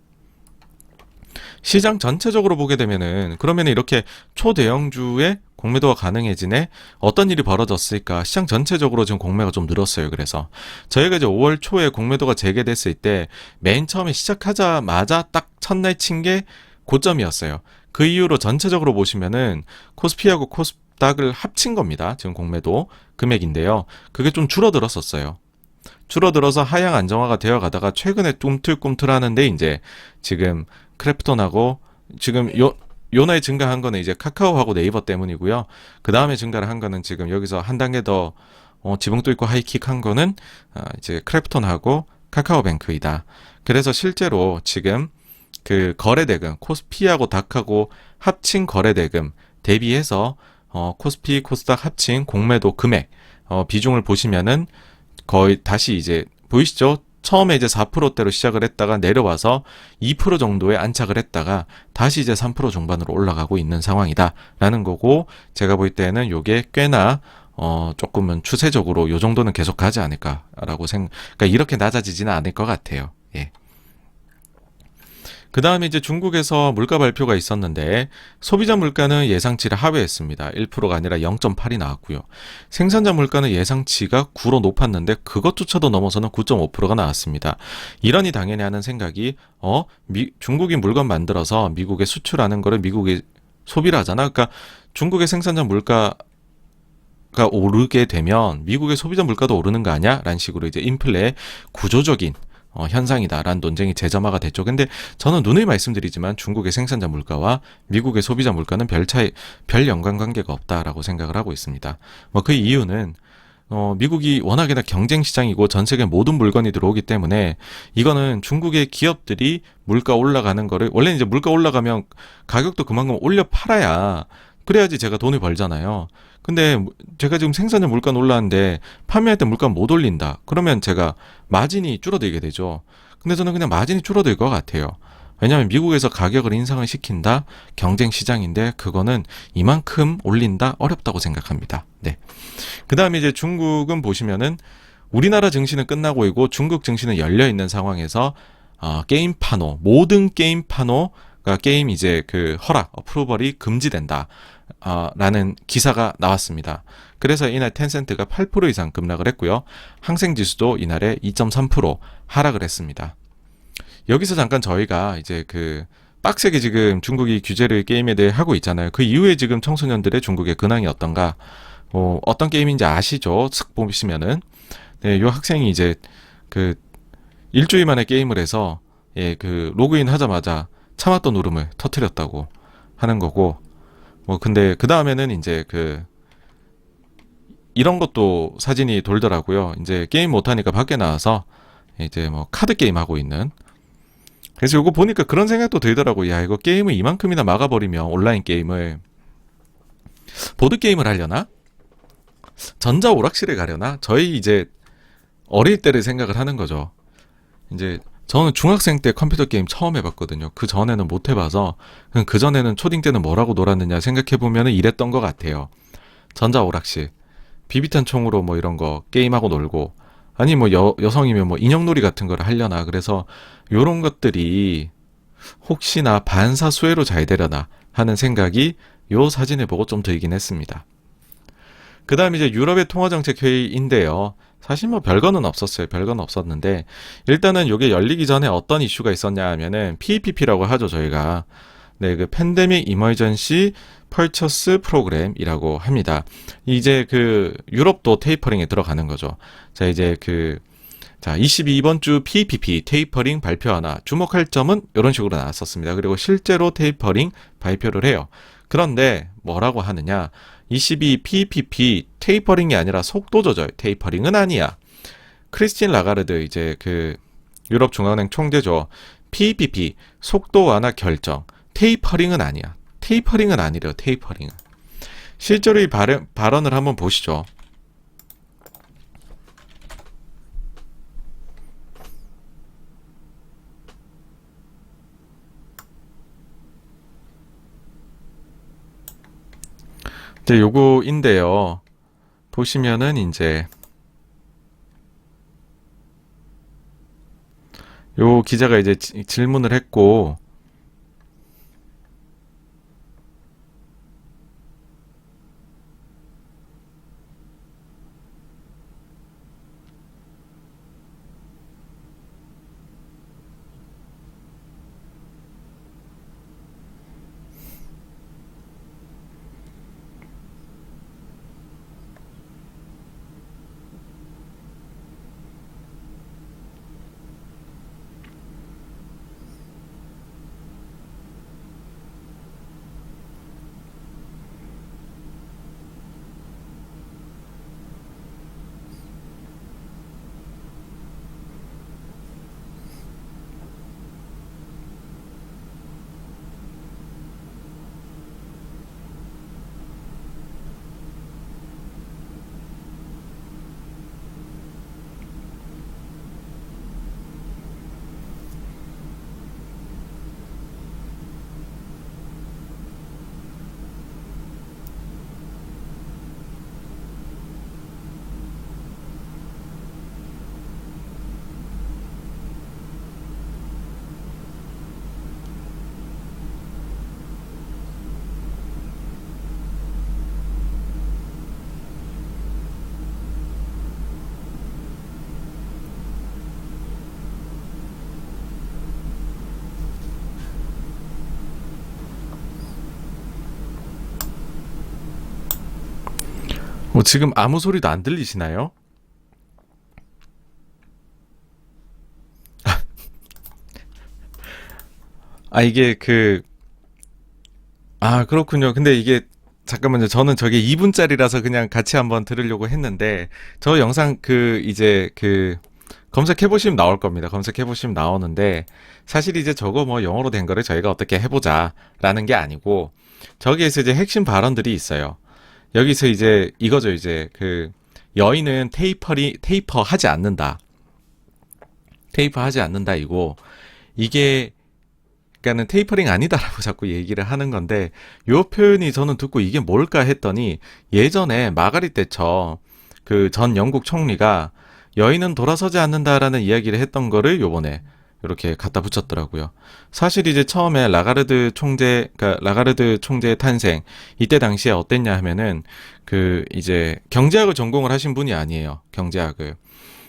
시장 전체적으로 보게 되면은 그러면 이렇게 초대형주의 공매도가 가능해지네? 어떤 일이 벌어졌을까? 시장 전체적으로 지금 공매가 좀 늘었어요. 그래서 저희가 이제 5월 초에 공매도가 재개됐을 때 맨 처음에 시작하자마자 딱 첫날 친 게 고점이었어요. 그 이후로 전체적으로 보시면은 코스피하고 코스닥을 합친 겁니다. 지금 공매도 금액인데요. 그게 좀 줄어들었었어요. 줄어들어서 하향 안정화가 되어 가다가 최근에 꿈틀꿈틀하는데 이제 지금 크래프톤하고 지금 요날 증가한 거는 이제 카카오하고 네이버 때문이고요. 그 다음에 증가를 한 거는 지금 여기서 한 단계 더 지붕도 있고 하이킥한 거는 이제 크래프톤하고 카카오뱅크이다. 그래서 실제로 지금 그 거래대금, 코스피하고 닥하고 합친 거래대금 대비해서 코스피, 코스닥 합친 공매도 금액 비중을 보시면은 거의 다시 이제 보이시죠? 처음에 이제 4%대로 시작을 했다가 내려와서 2% 정도에 안착을 했다가 다시 이제 3% 중반으로 올라가고 있는 상황이다라는 거고, 제가 볼 때는 요게 꽤나 조금은 추세적으로 요 정도는 계속 가지 않을까라고 그러니까 이렇게 낮아지지는 않을 것 같아요. 예. 그 다음에 이제 중국에서 물가 발표가 있었는데, 소비자 물가는 예상치를 하회했습니다. 1%가 아니라 0.8이 나왔고요. 생산자 물가는 예상치가 9로 높았는데 그것조차도 넘어서는 9.5%가 나왔습니다. 이러니 당연히 하는 생각이 중국이 물건 만들어서 미국에 수출하는 거를 미국이 소비를 하잖아. 그러니까 중국의 생산자 물가가 오르게 되면 미국의 소비자 물가도 오르는 거 아니야? 라는 식으로 이제 인플레의 구조적인 현상이다라는 논쟁이 재점화가 됐죠. 근데 저는 누누이 말씀드리지만 중국의 생산자 물가와 미국의 소비자 물가는 별 연관관계가 없다라고 생각을 하고 있습니다. 그 이유는 미국이 워낙에나 경쟁 시장이고 전 세계 모든 물건이 들어오기 때문에, 이거는 중국의 기업들이 물가 올라가는 거를, 원래 이제 물가 올라가면 가격도 그만큼 올려 팔아야, 그래야지 제가 돈을 벌잖아요. 근데 제가 지금 생산자 물가는 올랐는데 판매할 때 물가 못 올린다. 그러면 제가 마진이 줄어들게 되죠. 근데 저는 그냥 마진이 줄어들 것 같아요. 왜냐하면 미국에서 가격을 인상을 시킨다. 경쟁 시장인데 그거는 이만큼 올린다. 어렵다고 생각합니다. 네. 그 다음에 이제 중국은 보시면은 우리나라 증시는 끝나고 있고 중국 증시는 열려 있는 상황에서 게임 파노, 모든 게임 파노가 게임 이제 그 허락, 어프로벌이 금지된다. 라는 기사가 나왔습니다. 그래서 이날 텐센트가 8% 이상 급락을 했고요. 항생지수도 이날에 2.3% 하락을 했습니다. 여기서 잠깐 저희가 이제 그 빡세게 지금 중국이 규제를 게임에 대해 하고 있잖아요. 그 이후에 지금 청소년들의 중국의 근황이 어떤가? 어떤 게임인지 아시죠? 슥 보시면은 네, 요 학생이 이제 그 일주일 만에 게임을 해서 그 로그인 하자마자 참았던 울음을 터뜨렸다고 하는 거고, 근데 그 다음에는 이제 이런 것도 사진이 돌더라고요. 이제 게임 못하니까 밖에 나와서 이제 카드 게임 하고 있는. 그래서 이거 보니까 그런 생각도 들더라고요. 야, 이거 게임을 이만큼이나 막아버리면 온라인 게임을, 보드 게임을 하려나? 전자 오락실에 가려나? 저희 이제 어릴 때를 생각을 하는 거죠. 이제 저는 중학생 때 컴퓨터 게임 처음 해봤거든요. 그 전에는 못 해봐서, 그 전에는 초딩 때는 뭐라고 놀았느냐 생각해보면 이랬던 것 같아요. 전자오락실, 비비탄 총으로 이런 거 게임하고 놀고, 아니 여성이면 인형놀이 같은 걸 하려나. 그래서 요런 것들이 혹시나 반사수혜로 잘 되려나 하는 생각이 요 사진을 보고 좀 들긴 했습니다. 그 다음에 이제 유럽의 통화정책회의인데요. 사실 별거는 없었어요. 별거는 없었는데, 일단은 요게 열리기 전에 어떤 이슈가 있었냐 하면은 PEPP라고 하죠, 저희가. 네, 그 팬데믹 이머전시 펄처스 프로그램이라고 합니다. 이제 유럽도 테이퍼링에 들어가는 거죠. 자, 이제 22번 주 PEPP 테이퍼링 발표하나 주목할 점은 이런 식으로 나왔었습니다. 그리고 실제로 테이퍼링 발표를 해요. 그런데 뭐라고 하느냐? 22 PEPP 테이퍼링이 아니라 속도 조절, 테이퍼링은 아니야. 크리스틴 라가르드 이제 유럽 중앙은행 총재죠. PEPP 속도 완화 결정, 테이퍼링은 아니야. 테이퍼링은 아니래요. 테이퍼링은. 실제로 이 발언을 한번 보시죠. 네, 요거인데요. 보시면은 이제 요 기자가 이제 질문을 했고, 지금 아무 소리도 안 들리시나요? 이게 그렇군요. 근데 이게, 잠깐만요. 저는 저게 2분짜리라서 그냥 같이 한번 들으려고 했는데, 저 영상 검색해보시면 나올 겁니다. 검색해보시면 나오는데, 사실 이제 저거 뭐 영어로 된 거를 저희가 어떻게 해보자 라는 게 아니고, 저기에서 이제 핵심 발언들이 있어요. 여기서 이제 이거죠. 이제 여인은 테이퍼 하지 않는다. 테이퍼 하지 않는다 이고, 이게 그러니까는 테이퍼링 아니다라고 자꾸 얘기를 하는 건데, 요 표현이 저는 듣고 이게 뭘까 했더니, 예전에 마가릿 대처 그 전 영국 총리가 여인은 돌아서지 않는다라는 이야기를 했던 거를 요번에 이렇게 갖다 붙였더라고요. 사실 이제 처음에 라가르드 총재의 탄생, 이때 당시에 어땠냐 하면은 이제 경제학을 전공을 하신 분이 아니에요. 경제학을.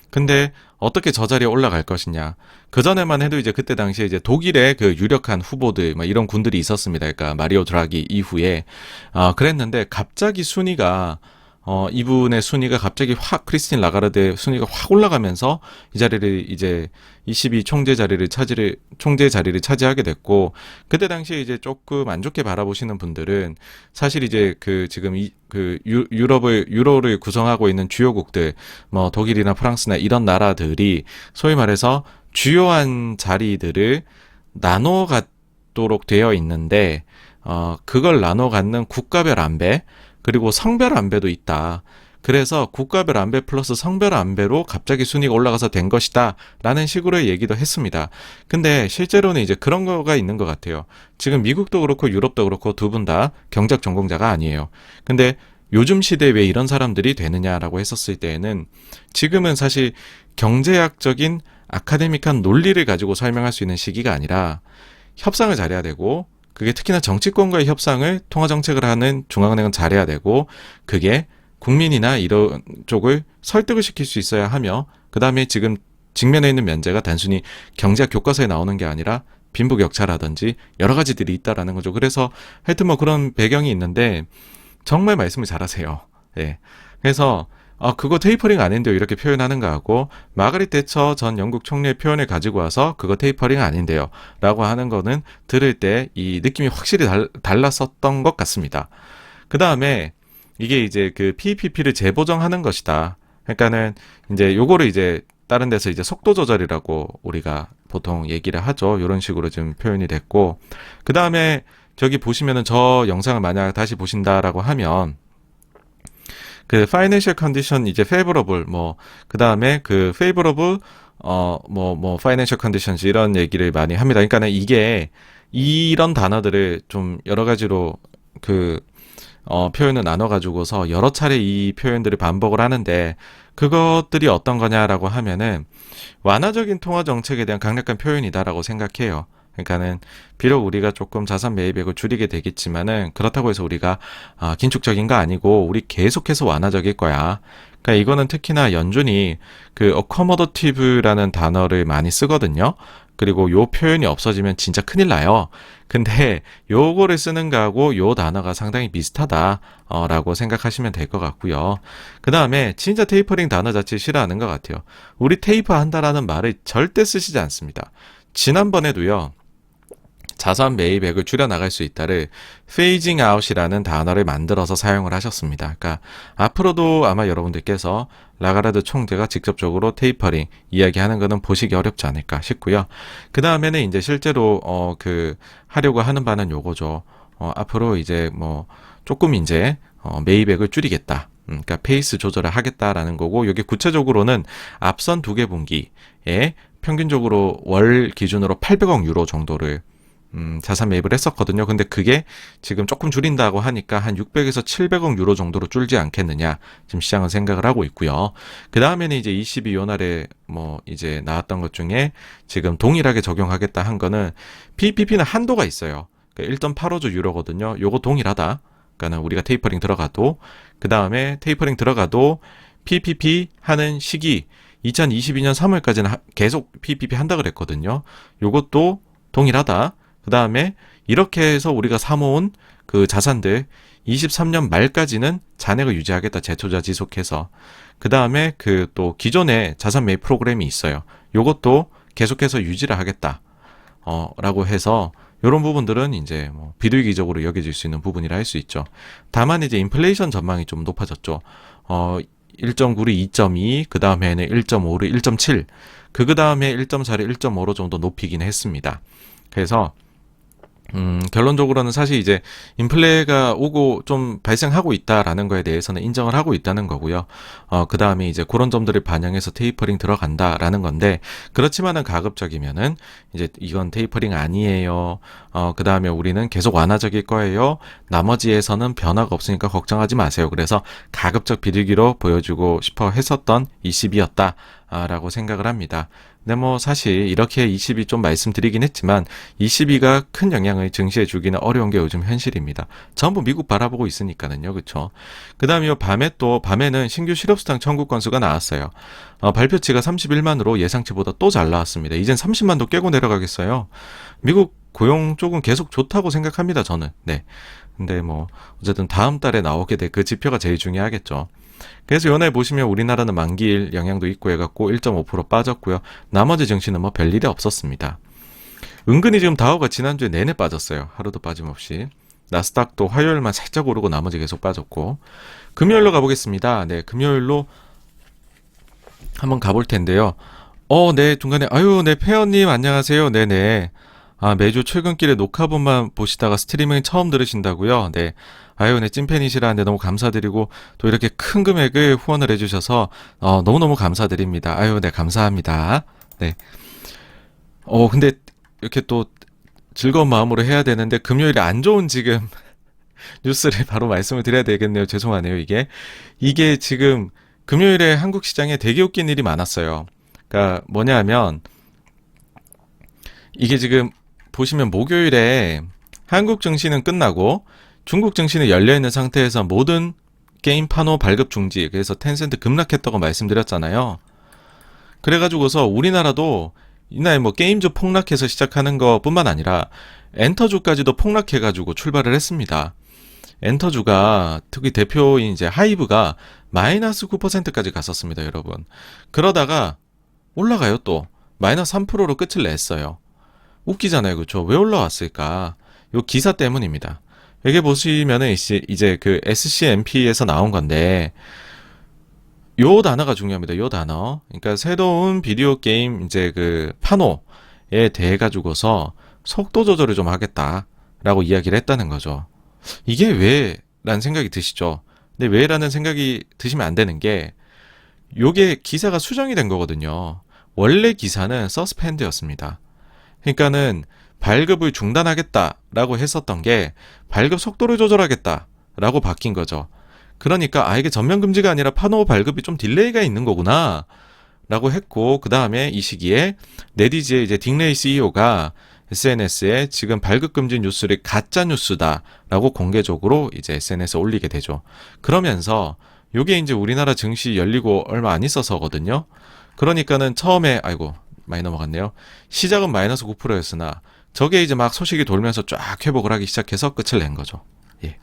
근데 어떻게 저 자리에 올라갈 것이냐. 그 전에만 해도 이제 그때 당시에 이제 독일의 유력한 후보들, 막 이런 군들이 있었습니다. 그러니까 마리오 드라기 이후에. 그랬는데 갑자기 이분의 순위가 갑자기 크리스틴 라가르드의 순위가 확 올라가면서 이 자리를 이제 22 총재 자리를 차지하게 됐고, 그때 당시에 이제 조금 안 좋게 바라보시는 분들은 사실 이제 지금 유로를 구성하고 있는 주요국들, 뭐 독일이나 프랑스나 이런 나라들이 소위 말해서 주요한 자리들을 나눠 갖도록 되어 있는데, 그걸 나눠 갖는 국가별 안배, 그리고 성별 안배도 있다. 그래서 국가별 안배 플러스 성별 안배로 갑자기 순위가 올라가서 된 것이다 라는 식으로 얘기도 했습니다. 근데 실제로는 이제 그런 거가 있는 것 같아요. 지금 미국도 그렇고 유럽도 그렇고 두 분 다 경제학 전공자가 아니에요. 근데 요즘 시대에 왜 이런 사람들이 되느냐라고 했었을 때에는, 지금은 사실 경제학적인 아카데믹한 논리를 가지고 설명할 수 있는 시기가 아니라 협상을 잘해야 되고, 그게 특히나 정치권과의 협상을, 통화정책을 하는 중앙은행은 잘해야 되고, 그게 국민이나 이런 쪽을 설득을 시킬 수 있어야 하며, 그 다음에 지금 직면해 있는 면제가 단순히 경제학 교과서에 나오는 게 아니라 빈부격차라든지 여러 가지들이 있다라는 거죠. 그래서 하여튼 뭐 그런 배경이 있는데, 정말 말씀을 잘하세요. 예. 그래서 그거 테이퍼링 아닌데요, 이렇게 표현하는 거하고, 마가릿 대처 전 영국 총리의 표현을 가지고 와서 그거 테이퍼링 아닌데요 라고 하는 거는 들을 때 이 느낌이 확실히 달랐었던 것 같습니다. 그 다음에 이게 이제 PPP를 재보정하는 것이다. 그러니까는 이제 요거를 이제 다른 데서 이제 속도 조절이라고 우리가 보통 얘기를 하죠. 이런 식으로 지금 표현이 됐고, 그 다음에 저기 보시면은 저 영상을 만약 다시 보신다라고 하면, financial condition 이제 favorable, 그 다음에 favorable, financial conditions 이런 얘기를 많이 합니다. 그러니까는 이게 이런 단어들을 좀 여러 가지로 표현을 나눠가지고서 여러 차례 이 표현들을 반복을 하는데, 그것들이 어떤 거냐라고 하면은 완화적인 통화 정책에 대한 강력한 표현이다라고 생각해요. 그러니까는 비록 우리가 조금 자산 매입액을 줄이게 되겠지만은, 그렇다고 해서 우리가 긴축적인 거 아니고 우리 계속해서 완화적일 거야. 그러니까 이거는 특히나 연준이 accommodative 단어를 많이 쓰거든요. 그리고 요 표현이 없어지면 진짜 큰일 나요. 근데 요거를 쓰는 거하고 요 단어가 상당히 비슷하다 라고 생각하시면 될 것 같고요. 그 다음에 진짜 테이퍼링 단어 자체 싫어하는 것 같아요. 우리 테이퍼 한다라는 말을 절대 쓰시지 않습니다. 지난번에도요, 자산 매입액을 줄여나갈 수 있다를 phasing out이라는 단어를 만들어서 사용을 하셨습니다. 그러니까 앞으로도 아마 여러분들께서 라가르드 총재가 직접적으로 테이퍼링 이야기하는 거는 보시기 어렵지 않을까 싶고요. 그 다음에는 이제 실제로 하려고 하는 바는 요거죠. 앞으로 이제 조금 이제 매입액을 줄이겠다. 그러니까 페이스 조절을 하겠다라는 거고, 이게 구체적으로는 앞선 두 개 분기에 평균적으로 월 기준으로 800억 유로 정도를 자산 매입을 했었거든요. 근데 그게 지금 조금 줄인다고 하니까 한 600에서 700억 유로 정도로 줄지 않겠느냐, 지금 시장은 생각을 하고 있고요. 그 다음에는 이제 22요날에 이제 나왔던 것 중에 지금 동일하게 적용하겠다 한 거는, PPP는 한도가 있어요. 1.85조 유로거든요. 요거 동일하다. 그러니까 우리가 테이퍼링 들어가도, 그 다음에 테이퍼링 들어가도 PPP 하는 시기 2022년 3월까지는 계속 PPP 한다 그랬거든요. 요것도 동일하다. 그 다음에 이렇게 해서 우리가 사모은 그 자산들 23년 말까지는 잔액을 유지하겠다. 재투자 지속해서. 그 다음에 그 또 기존의 자산 매입 프로그램이 있어요. 요것도 계속해서 유지를 하겠다. 라고 해서 요런 부분들은 이제 뭐 비둘기적으로 여겨질 수 있는 부분이라 할 수 있죠. 다만 이제 인플레이션 전망이 좀 높아졌죠. 1.9를 2.2, 그 다음에는 1.5를 1.7, 그 다음에 1.4를 1.5로 정도 높이긴 했습니다. 그래서 결론적으로는 사실 이제 인플레가 오고 좀 발생하고 있다라는 거에 대해서는 인정을 하고 있다는 거고요. 그 다음에 이제 그런 점들을 반영해서 테이퍼링 들어간다라는 건데, 그렇지만은 가급적이면은 이제 이건 테이퍼링 아니에요. 그 다음에 우리는 계속 완화적일 거예요. 나머지에서는 변화가 없으니까 걱정하지 마세요. 그래서 가급적 비둘기로 보여주고 싶어 했었던 20이었다. 라고 생각을 합니다. 근데 뭐 사실 이렇게 20이 좀 말씀드리긴 했지만 22가 큰 영향을 증시에 주기는 어려운 게 요즘 현실입니다. 전부 미국 바라보고 있으니까는요. 그쵸? 그 다음에 밤에는 신규 실업수당 청구 건수가 나왔어요. 발표치가 31만으로 예상치보다 또 잘 나왔습니다. 이젠 30만도 깨고 내려가겠어요. 미국 고용 쪽은 계속 좋다고 생각합니다. 저는. 네. 근데 뭐 어쨌든 다음 달에 나오게 될 그 지표가 제일 중요하겠죠. 그래서 요날 보시면 우리나라는 만기일 영향도 있고 해갖고 1.5% 빠졌고요. 나머지 증시는 뭐 별일이 없었습니다. 은근히 지금 다우가 지난주에 내내 빠졌어요. 하루도 빠짐없이. 나스닥도 화요일만 살짝 오르고 나머지 계속 빠졌고. 금요일로 가보겠습니다. 네, 금요일로 한번 가볼 텐데요. 네, 중간에 네, 페어님 안녕하세요. 네네. 매주 출근길에 녹화본만 보시다가 스트리밍 처음 들으신다고요? 네. 네, 찐팬이시라는데 너무 감사드리고, 또 이렇게 큰 금액을 후원을 해주셔서, 너무너무 감사드립니다. 네, 감사합니다. 네. 근데, 이렇게 또, 즐거운 마음으로 해야 되는데, 금요일에 안 좋은 지금, 뉴스를 바로 말씀을 드려야 되겠네요. 죄송하네요, 이게. 이게 지금, 금요일에 한국 시장에 되게 웃긴 일이 많았어요. 그러니까, 뭐냐 하면, 이게 지금, 보시면 목요일에 한국 증시는 끝나고 중국 증시는 열려있는 상태에서 모든 게임 판호 발급 중지, 그래서 텐센트 급락했다고 말씀드렸잖아요. 그래가지고서 우리나라도 이날 뭐 게임주 폭락해서 시작하는 것 뿐만 아니라 엔터주까지도 폭락해가지고 출발을 했습니다. 엔터주가 특히 대표인 이제 하이브가 마이너스 9%까지 갔었습니다, 여러분. 그러다가 올라가요, 또. 마이너스 3%로 끝을 냈어요. 웃기잖아요. 그렇죠? 왜 올라왔을까? 요 기사 때문입니다. 여기 보시면은 이제 그 SCMP에서 나온 건데, 요 단어가 중요합니다. 요 단어. 그러니까 새로운 비디오 게임 이제 그 판호에 대해 가지고서 속도 조절을 좀 하겠다라고 이야기를 했다는 거죠. 이게 왜? 라는 생각이 드시죠? 근데 왜? 라는 생각이 드시면 안 되는 게, 요게 기사가 수정이 된 거거든요. 원래 기사는 서스펜드였습니다. 그러니까는 발급을 중단하겠다라고 했었던 게 발급 속도를 조절하겠다라고 바뀐 거죠. 그러니까 이게 전면 금지가 아니라 판호 발급이 좀 딜레이가 있는 거구나 라고 했고, 그 다음에 이 시기에 네디지의 이제 딩레이 CEO가 SNS에 지금 발급 금지 뉴스를 가짜 뉴스다 라고 공개적으로 이제 SNS에 올리게 되죠. 그러면서 요게 이제 우리나라 증시 열리고 얼마 안 있어서거든요. 그러니까는 처음에 많이 넘어갔네요. 시작은 마이너스 9%였으나 저게 이제 막 소식이 돌면서 쫙 회복을 하기 시작해서 끝을 낸 거죠. 예.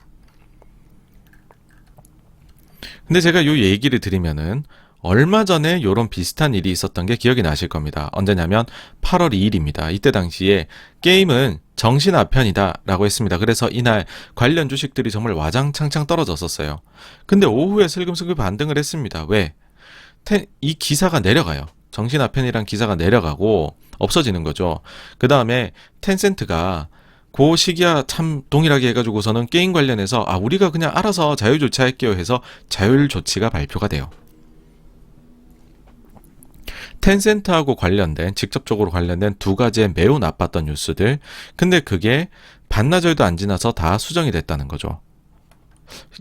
근데 제가 요 얘기를 드리면은 얼마 전에 요런 비슷한 일이 있었던 게 기억이 나실 겁니다. 언제냐면 8월 2일입니다. 이때 당시에 게임은 정신 아편이다 라고 했습니다. 그래서 이날 관련 주식들이 정말 와장창창 떨어졌었어요. 근데 오후에 슬금슬금 반등을 했습니다. 왜? 이 기사가 내려가요. 정신아편이란 기사가 내려가고 없어지는 거죠. 그 다음에 텐센트가 그 시기야 참 동일하게 해가지고서는 게임 관련해서 우리가 그냥 알아서 자율 조치할게요 해서 자율 조치가 발표가 돼요. 텐센트하고 관련된, 직접적으로 관련된 두 가지의 매우 나빴던 뉴스들. 근데 그게 반나절도 안 지나서 다 수정이 됐다는 거죠.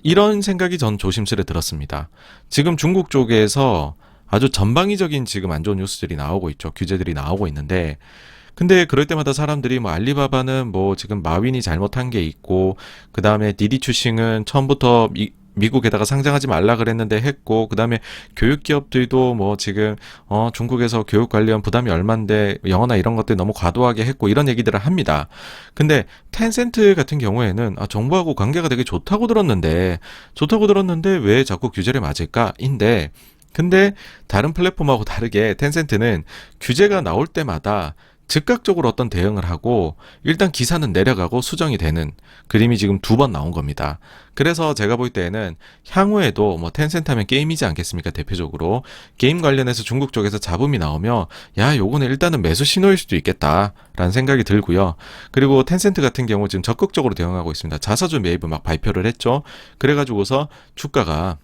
이런 생각이 전 조심스레 들었습니다. 지금 중국 쪽에서 아주 전방위적인 지금 안 좋은 뉴스들이 나오고 있죠. 규제들이 나오고 있는데, 근데 그럴 때마다 사람들이 뭐 알리바바는 뭐 지금 마윈이 잘못한 게 있고, 그 다음에 디디 추싱은 처음부터 미국에다가 상장하지 말라 그랬는데 했고, 그 다음에 교육 기업들도 뭐 지금 중국에서 교육 관련 부담이 얼만데 영어나 이런 것들 너무 과도하게 했고 이런 얘기들을 합니다. 근데 텐센트 같은 경우에는 정부하고 관계가 되게 좋다고 들었는데 왜 자꾸 규제를 맞을까?인데, 근데 다른 플랫폼하고 다르게 텐센트는 규제가 나올 때마다 즉각적으로 어떤 대응을 하고 일단 기사는 내려가고 수정이 되는 그림이 지금 2번 나온 겁니다. 그래서 제가 볼 때에는 향후에도 뭐 텐센트 하면 게임이지 않겠습니까? 대표적으로 게임 관련해서 중국 쪽에서 잡음이 나오면 야, 요거는 일단은 매수 신호일 수도 있겠다라는 생각이 들고요. 그리고 텐센트 같은 경우 지금 적극적으로 대응하고 있습니다. 자사주 매입을 막 발표를 했죠. 그래가지고서 주가가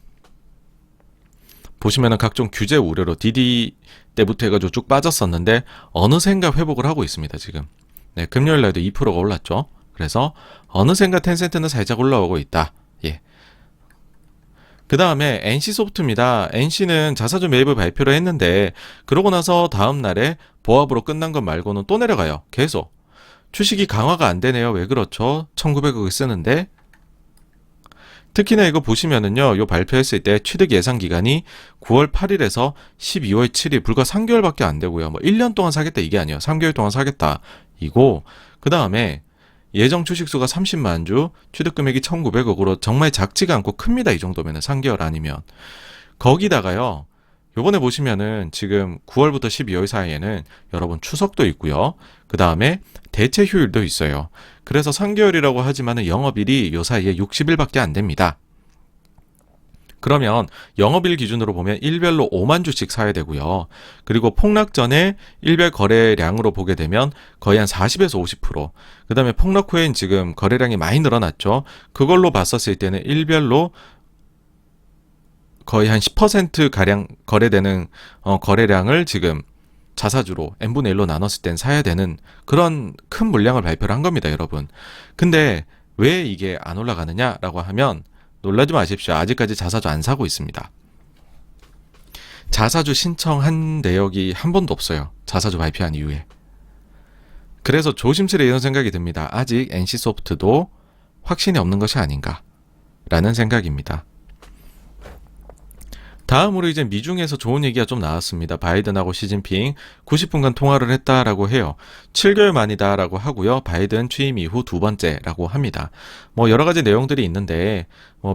보시면은 각종 규제 우려로 디디 때부터 해가지고 쭉 빠졌었는데 어느샌가 회복을 하고 있습니다, 지금. 네, 금요일 날도 2%가 올랐죠. 그래서 어느샌가 텐센트는 살짝 올라오고 있다. 예. 그 다음에 NC소프트입니다. NC는 자사주 매입을 발표를 했는데 그러고 나서 다음 날에 보합으로 끝난 것 말고는 또 내려가요. 계속. 주식이 강화가 안 되네요. 왜 그렇죠? 1900억을 쓰는데. 특히나 이거 보시면은요, 요 발표했을 때 취득 예상 기간이 9월 8일에서 12월 7일, 불과 3개월밖에 안 되고요. 뭐 1년 동안 사겠다 이게 아니에요. 3개월 동안 사겠다 이고, 그 다음에 예정 주식수가 30만 주, 취득 금액이 1,900억으로 정말 작지가 않고 큽니다. 이 정도면은 3개월 아니면. 거기다가요, 요번에 보시면은 지금 9월부터 12월 사이에는 여러분 추석도 있고요. 그 다음에 대체 휴일도 있어요. 그래서 3개월이라고 하지만은 영업일이 요 사이에 60일밖에 안 됩니다. 그러면 영업일 기준으로 보면 일별로 5만 주씩 사야 되고요. 그리고 폭락 전에 일별 거래량으로 보게 되면 거의 한 40에서 50%. 그 다음에 폭락 후엔 지금 거래량이 많이 늘어났죠. 그걸로 봤었을 때는 일별로 거의 한 10% 가량 거래되는 거래량을 지금 자사주로 n분의 1로 나눴을 땐 사야 되는 그런 큰 물량을 발표를 한 겁니다, 여러분. 근데 왜 이게 안 올라가느냐라고 하면 놀라지 마십시오. 아직까지 자사주 안 사고 있습니다. 자사주 신청한 내역이 한 번도 없어요. 자사주 발표한 이후에. 그래서 조심스레 이런 생각이 듭니다. 아직 NC소프트도 확신이 없는 것이 아닌가라는 생각입니다. 다음으로 이제 미중에서 좋은 얘기가 좀 나왔습니다. 바이든하고 시진핑 90분간 통화를 했다라고 해요. 7개월 만이다라고 하고요. 바이든 취임 이후 2번째라고 합니다. 뭐 여러 가지 내용들이 있는데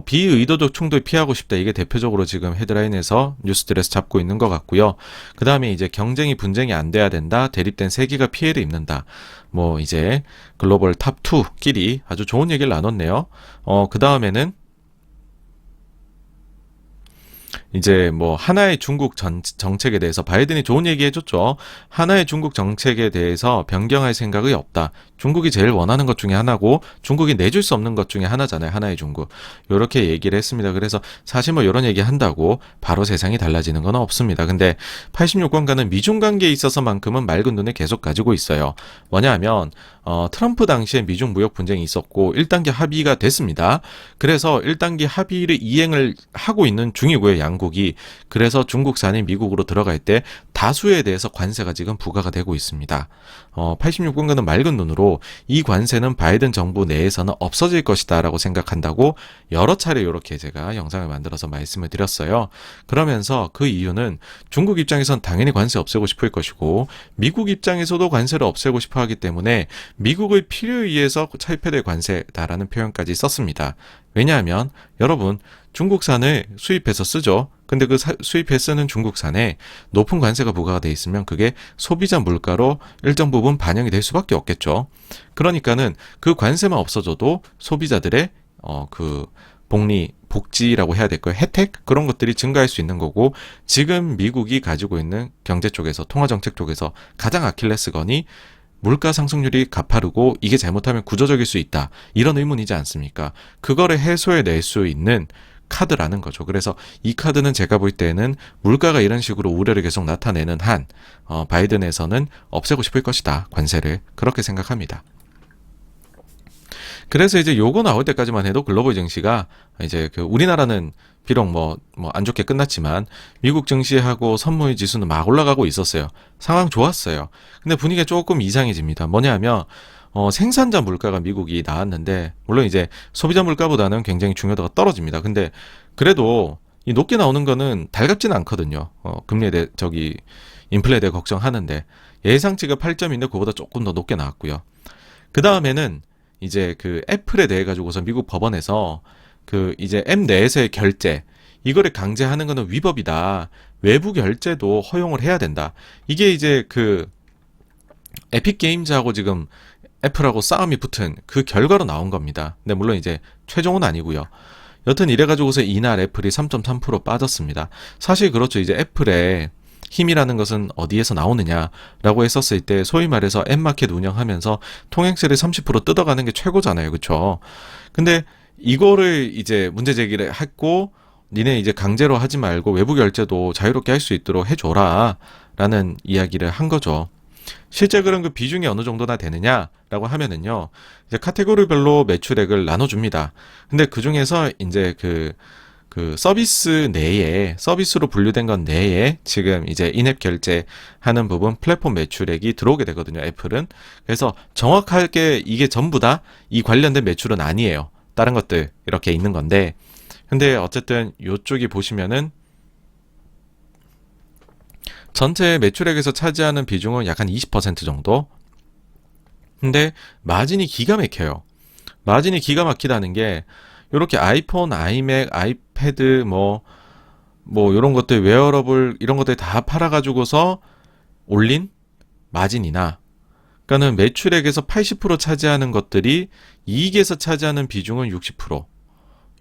비의도적 충돌 피하고 싶다. 이게 대표적으로 지금 헤드라인에서 뉴스들에서 잡고 있는 것 같고요. 그 다음에 이제 경쟁이 분쟁이 안 돼야 된다. 대립된 세계가 피해를 입는다. 뭐 이제 글로벌 탑2끼리 아주 좋은 얘기를 나눴네요. 그 다음에는 이제 뭐 하나의 중국 정책에 대해서 바이든이 좋은 얘기 해줬죠. 하나의 중국 정책에 대해서 변경할 생각이 없다. 중국이 제일 원하는 것 중에 하나고 중국이 내줄 수 없는 것 중에 하나잖아요. 하나의 중국. 이렇게 얘기를 했습니다. 그래서 사실 뭐 이런 얘기 한다고 바로 세상이 달라지는 건 없습니다. 근데 86권가는 미중 관계에 있어서만큼은 맑은 눈을 계속 가지고 있어요. 뭐냐면 트럼프 당시에 미중 무역 분쟁이 있었고 1단계 합의가 됐습니다. 그래서 1단계 합의를 이행을 하고 있는 중이고요. 양국이. 그래서 중국산이 미국으로 들어갈 때 다수에 대해서 관세가 지금 부과가 되고 있습니다. 86권가는 맑은 눈으로 이 관세는 바이든 정부 내에서는 없어질 것이다 라고 생각한다고 여러 차례 이렇게 제가 영상을 만들어서 말씀을 드렸어요. 그러면서 그 이유는 중국 입장에선 당연히 관세 없애고 싶을 것이고 미국 입장에서도 관세를 없애고 싶어 하기 때문에 미국의 필요에 의해서 차입해될 관세다라는 표현까지 썼습니다. 왜냐하면 여러분 중국산을 수입해서 쓰죠. 근데 그 수입해 쓰는 중국산에 높은 관세가 부과가 돼 있으면 그게 소비자 물가로 일정 부분 반영이 될 수밖에 없겠죠. 그러니까는 그 관세만 없어져도 소비자들의 그 복지라고 해야 될까요? 혜택? 그런 것들이 증가할 수 있는 거고 지금 미국이 가지고 있는 경제 쪽에서 통화정책 쪽에서 가장 아킬레스건이 물가 상승률이 가파르고 이게 잘못하면 구조적일 수 있다. 이런 의문이지 않습니까? 그거를 해소해낼 수 있는 카드라는 거죠. 그래서 이 카드는 제가 볼 때는 물가가 이런 식으로 우려를 계속 나타내는 한 바이든에서는 없애고 싶을 것이다. 관세를. 그렇게 생각합니다. 그래서 이제 요거 나올 때까지만 해도 글로벌 증시가 이제 우리나라는 비록 뭐 안 좋게 끝났지만 미국 증시하고 선물 지수는 막 올라가고 있었어요. 상황 좋았어요. 근데 분위기가 조금 이상해집니다. 뭐냐면 생산자 물가가 미국이 나왔는데, 물론 이제 소비자 물가보다는 굉장히 중요도가 떨어집니다. 근데 그래도 이 높게 나오는 거는 달갑지는 않거든요. 금리에 대해 인플레에 대해 걱정하는데 예상치가 8.2인데 그보다 조금 더 높게 나왔고요. 그 다음에는 이제 그 애플에 대해 가지고서 미국 법원에서 그 이제 앱 내에서의 결제 이거를 강제하는 거는 위법이다. 외부 결제도 허용을 해야 된다. 이게 이제 그 에픽 게임즈하고 지금 애플하고 싸움이 붙은 그 결과로 나온 겁니다. 근데 물론 이제 최종은 아니고요. 여튼 이래가지고서 이날 애플이 3.3% 빠졌습니다. 사실 그렇죠. 이제 애플의 힘이라는 것은 어디에서 나오느냐라고 했었을 때 소위 말해서 앱마켓 운영하면서 통행세를 30% 뜯어가는 게 최고잖아요. 그렇죠? 근데 이거를 이제 문제 제기를 했고 니네 이제 강제로 하지 말고 외부 결제도 자유롭게 할 수 있도록 해줘라 라는 이야기를 한 거죠. 실제 그런 그 비중이 어느 정도나 되느냐라고 하면은요, 이제 카테고리별로 매출액을 나눠줍니다. 근데 그 중에서 이제 그 서비스 내에, 서비스로 분류된 건 내에 지금 이제 인앱 결제하는 부분 플랫폼 매출액이 들어오게 되거든요, 애플은. 그래서 정확하게 이게 전부 다 이 관련된 매출은 아니에요. 다른 것들 이렇게 있는 건데. 근데 어쨌든 요쪽이 보시면은 전체 매출액에서 차지하는 비중은 약 한 20% 정도. 근데 마진이 기가 막혀요. 마진이 기가 막히다는 게 이렇게 아이폰, 아이맥, 아이패드 뭐 이런 것들 웨어러블 이런 것들 다 팔아가지고서 올린 마진이나 그러니까는 매출액에서 80% 차지하는 것들이 이익에서 차지하는 비중은 60%,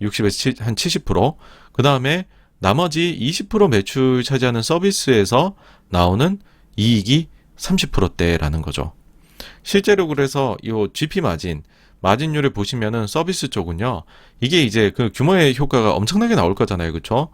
60에서 한 70%. 그 다음에 나머지 20% 매출 차지하는 서비스에서 나오는 이익이 30%대라는 거죠. 실제로 그래서 이 GP 마진율을 보시면은 서비스 쪽은요, 이게 이제 그 규모의 효과가 엄청나게 나올 거잖아요. 그쵸?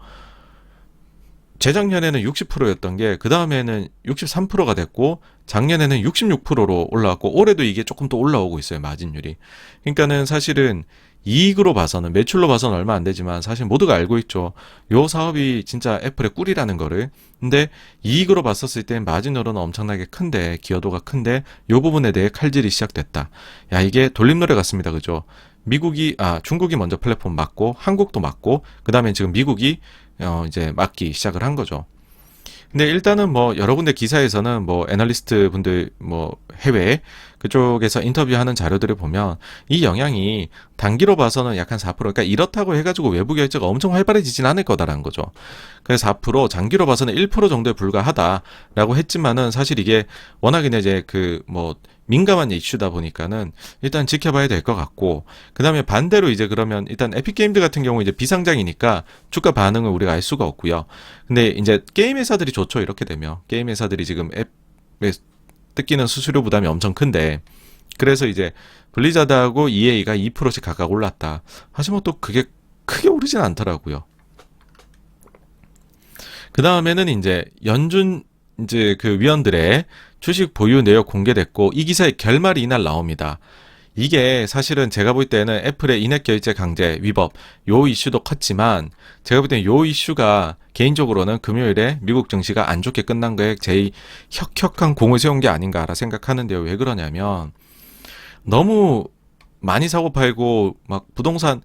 재작년에는 60%였던 게, 그 다음에는 63%가 됐고, 작년에는 66%로 올라왔고, 올해도 이게 조금 더 올라오고 있어요, 마진율이. 그러니까는 사실은 이익으로 봐서는, 매출로 봐서는 얼마 안 되지만, 사실 모두가 알고 있죠. 요 사업이 진짜 애플의 꿀이라는 거를. 근데 이익으로 봤었을 땐 마진율은 엄청나게 큰데, 기여도가 큰데, 요 부분에 대해 칼질이 시작됐다. 야, 이게 돌림노래 같습니다. 그죠? 중국이 먼저 플랫폼 맞고, 한국도 맞고, 그 다음에 지금 미국이 이제 맞기 시작을 한 거죠. 근데 일단은 뭐 여러 군데 기사에서는 뭐 애널리스트 분들 뭐 해외 그쪽에서 인터뷰하는 자료들을 보면 이 영향이 단기로 봐서는 약 한 4%, 그러니까 이렇다고 해가지고 외부 결제가 엄청 활발해지진 않을 거다라는 거죠. 그래서 4%, 장기로 봐서는 1% 정도에 불과하다라고 했지만은 사실 이게 워낙에 이제 그 뭐 민감한 이슈다 보니까는 일단 지켜봐야 될 것 같고, 그 다음에 반대로 이제 그러면 일단 에픽게임즈 같은 경우 이제 비상장이니까 주가 반응을 우리가 알 수가 없고요. 근데 이제 게임 회사들이 좋죠. 이렇게 되면 게임 회사들이 지금 앱에 뜯기는 수수료 부담이 엄청 큰데, 그래서 이제 블리자드하고 EA가 2%씩 각각 올랐다. 하지만 또 그게 크게 오르진 않더라고요. 그 다음에는 이제 연준 이제 그 위원들의 주식 보유 내역 공개됐고, 이 기사의 결말이 이날 나옵니다. 이게 사실은 제가 볼 때는 애플의 인앱 결제 강제 위법 요 이슈도 컸지만, 제가 볼 때는 요 이슈가 개인적으로는 금요일에 미국 증시가 안 좋게 끝난 거에 제일 혁혁한 공을 세운 게 아닌가라 생각하는데요. 왜 그러냐면 너무 많이 사고 팔고 막 부동산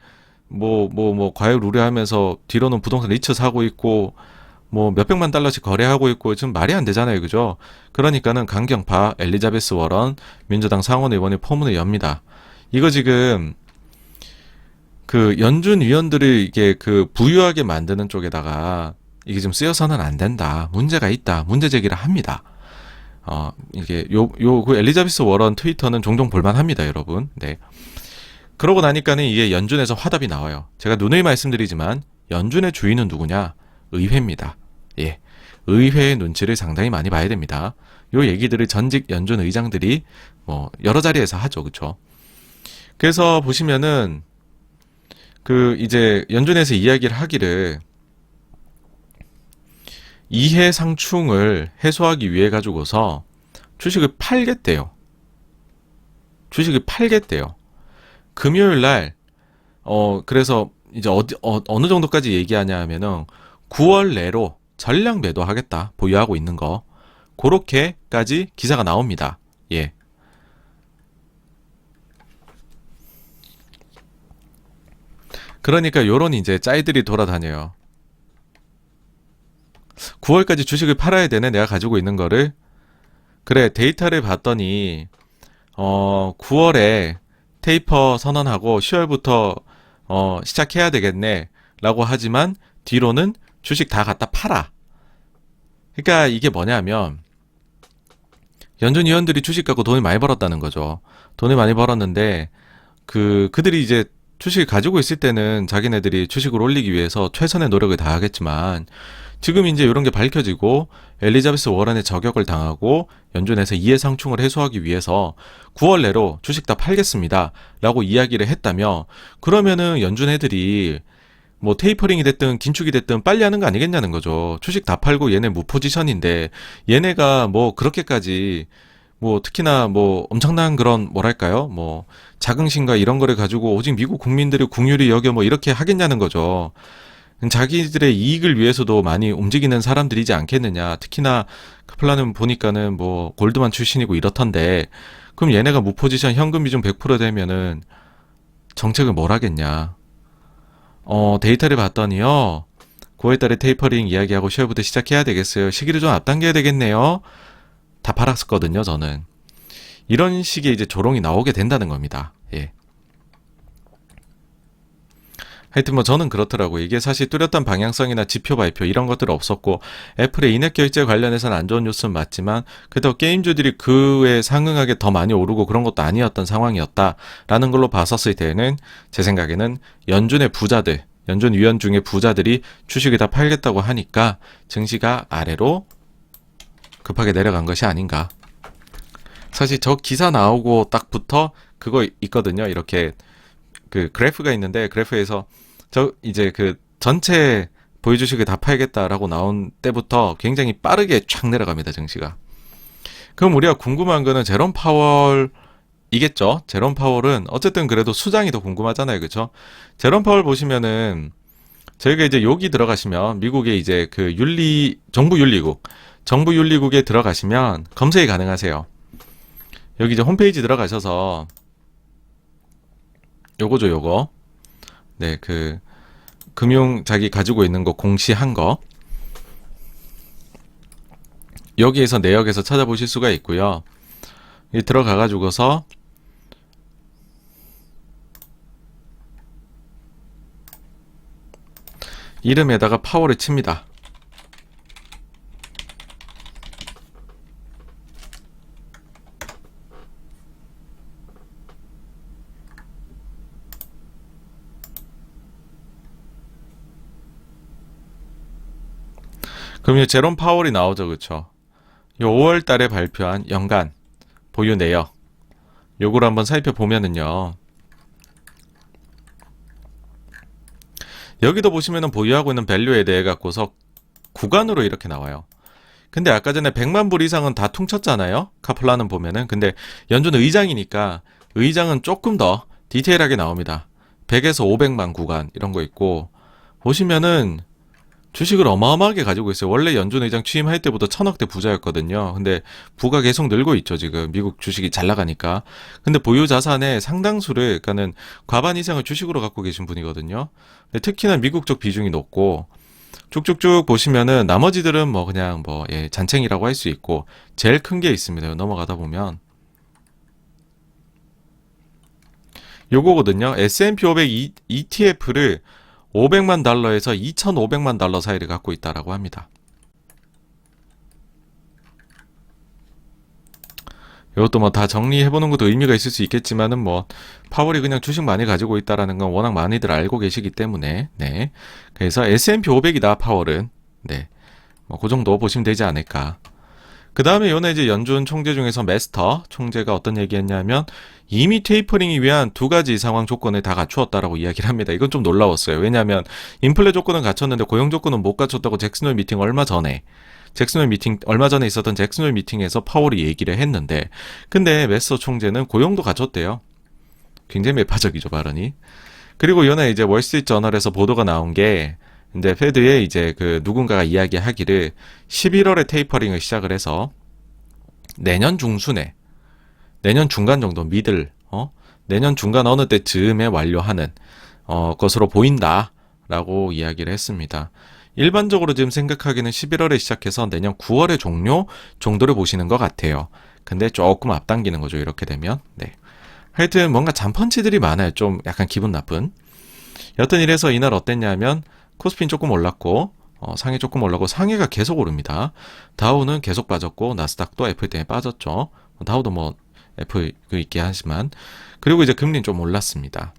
과열 우려하면서 뒤로는 부동산 리츠 사고 있고 뭐 몇백만 달러씩 거래하고 있고 지금 말이 안 되잖아요. 그죠? 그러니까는 강경파 엘리자베스 워런 민주당 상원 의원이 포문을 엽니다. 이거 지금 그 연준 위원들을 이게 그 부유하게 만드는 쪽에다가 이게 좀 쓰여서는 안 된다. 문제가 있다. 문제 제기를 합니다. 이게 그 엘리자베스 워런 트위터는 종종 볼만합니다, 여러분. 네. 그러고 나니까는 이게 연준에서 화답이 나와요. 제가 누누이 말씀드리지만 연준의 주인은 누구냐? 의회입니다. 예. 의회의 눈치를 상당히 많이 봐야 됩니다. 요 얘기들을 전직 연준 의장들이 뭐 여러 자리에서 하죠. 그쵸? 그래서 보시면은 그 이제 연준에서 이야기를 하기를 이해 상충을 해소하기 위해 가지고서 주식을 팔겠대요. 주식을 팔겠대요. 금요일 날 그래서 이제 어느 정도까지 얘기하냐 하면은 9월 내로 전량 매도하겠다. 보유하고 있는 거. 그렇게까지 기사가 나옵니다. 예. 그러니까 요런 이제 짤들이 돌아다녀요. 9월까지 주식을 팔아야 되네, 내가 가지고 있는 거를. 그래, 데이터를 봤더니 9월에 테이퍼 선언하고 10월부터 시작해야 되겠네 라고 하지만 뒤로는 주식 다 갖다 팔아. 그러니까 이게 뭐냐면 연준 위원들이 주식 갖고 돈을 많이 벌었다는 거죠. 돈을 많이 벌었는데 그들이 이제 주식을 가지고 있을 때는 자기네들이 주식을 올리기 위해서 최선의 노력을 다하겠지만 지금 이제 이런 게 밝혀지고 엘리자베스 워런의 저격을 당하고 연준에서 이해상충을 해소하기 위해서 9월 내로 주식 다 팔겠습니다 라고 이야기를 했다며, 그러면은 연준 애들이 뭐 테이퍼링이 됐든 긴축이 됐든 빨리 하는 거 아니겠냐는 거죠. 주식 다 팔고 얘네 무포지션인데 얘네가 뭐 그렇게까지 뭐 특히나 뭐 엄청난 그런 뭐랄까요 뭐 자긍심과 이런 거를 가지고 오직 미국 국민들의 국률이 여겨 뭐 이렇게 하겠냐는 거죠. 자기들의 이익을 위해서도 많이 움직이는 사람들이지 않겠느냐. 특히나 카플라는 보니까는 뭐 골드만 출신이고 이렇던데, 그럼 얘네가 무포지션 현금 비중 100% 되면은 정책을 뭘 하겠냐. 데이터를 봤더니요, 9월달에 테이퍼링 이야기하고 10월부터 시작해야 되겠어요. 시기를 좀 앞당겨야 되겠네요. 다 팔았었거든요, 저는. 이런 식의 이제 조롱이 나오게 된다는 겁니다. 예. 하여튼 뭐 저는 그렇더라고요. 이게 사실 뚜렷한 방향성이나 지표 발표 이런 것들 없었고, 애플의 인앱 결제 관련해서는 안 좋은 뉴스는 맞지만 그래도 게임주들이 그에 상응하게 더 많이 오르고 그런 것도 아니었던 상황이었다라는 걸로 봤었을 때는 제 생각에는 연준의 부자들, 연준 위원 중에 부자들이 주식을 다 팔겠다고 하니까 증시가 아래로 급하게 내려간 것이 아닌가. 사실 저 기사 나오고 딱부터 그거 있거든요. 이렇게 그 그래프가 있는데, 그래프에서 저 이제 그 전체 보유주식을 다 팔겠다라고 나온 때부터 굉장히 빠르게 촥 내려갑니다, 증시가. 그럼 우리가 궁금한 거는 제롬 파월이겠죠. 제롬 파월은 어쨌든 그래도 수장이 더 궁금하잖아요, 그렇죠? 제롬 파월 보시면은 저희가 이제 여기 들어가시면 미국의 이제 그 정부 윤리국에 들어가시면 검색이 가능하세요. 여기 이제 홈페이지 들어가셔서 요거죠, 요거. 네, 그 금융 자기 가지고 있는 거 공시한 거 여기에서 내역에서 찾아보실 수가 있고요. 이 들어가 가지고서 이름에다가 파월을 칩니다. 그럼 이 제롬 파월이 나오죠, 그쵸? 요 5월 달에 발표한 연간 보유 내역, 요거를 한번 살펴보면은요, 여기도 보시면은 보유하고 있는 밸류에 대해 갖고서 구간으로 이렇게 나와요. 근데 아까 전에 100만 불 이상은 다 퉁쳤잖아요, 카플라는 보면은. 근데 연준 의장이니까 의장은 조금 더 디테일하게 나옵니다. 100에서 500만 구간 이런 거 있고, 보시면은 주식을 어마어마하게 가지고 있어요. 원래 연준 의장 취임할 때부터 1000억대 부자였거든요. 근데 부가 계속 늘고 있죠, 지금. 미국 주식이 잘 나가니까. 근데 보유 자산의 상당수를, 그러니까는 과반 이상을 주식으로 갖고 계신 분이거든요. 근데 특히나 미국 쪽 비중이 높고, 쭉쭉쭉 보시면은 나머지들은 뭐 그냥 뭐, 예, 잔챙이라고 할 수 있고, 제일 큰 게 있습니다. 넘어가다 보면. 요거거든요. S&P 500 ETF를 500만 달러에서 2,500만 달러 사이를 갖고 있다라고 합니다. 이것도 뭐 다 정리해보는 것도 의미가 있을 수 있겠지만은 뭐 파월이 그냥 주식 많이 가지고 있다라는 건 워낙 많이들 알고 계시기 때문에, 네. 그래서 S&P 500이다 파월은, 네. 뭐 그 정도 보시면 되지 않을까. 그 다음에 요번에 이제 연준 총재 중에서 메스터 총재가 어떤 얘기했냐면 이미 테이퍼링이 위한 두 가지 상황 조건을 다 갖추었다라고 이야기를 합니다. 이건 좀 놀라웠어요. 왜냐하면 인플레 조건은 갖췄는데 고용 조건은 못 갖췄다고 잭슨홀 미팅 얼마 전에 있었던 잭슨홀 미팅에서 파월이 얘기를 했는데, 근데 메스터 총재는 고용도 갖췄대요. 굉장히 매파적이죠, 발언이. 그리고 요번에 이제 월스트리트 저널에서 보도가 나온 게, 근데 페드에 이제 그 누군가가 이야기하기를 11월에 테이퍼링을 시작을 해서 내년 중순에, 내년 중간 정도, 내년 중간 어느 때 즈음에 완료하는, 것으로 보인다라고 이야기를 했습니다. 일반적으로 지금 생각하기는 11월에 시작해서 내년 9월에 종료 정도를 보시는 것 같아요. 근데 조금 앞당기는 거죠. 이렇게 되면. 네. 하여튼 뭔가 잔펀치들이 많아요. 좀 약간 기분 나쁜. 여튼 이래서 이날 어땠냐면 코스피는 조금 올랐고 상해 조금 올랐고 상해가 계속 오릅니다. 다우는 계속 빠졌고 나스닥도 애플 때문에 빠졌죠. 다우도 뭐 애플 있긴 하지만 그리고 이제 금리는 좀 올랐습니다.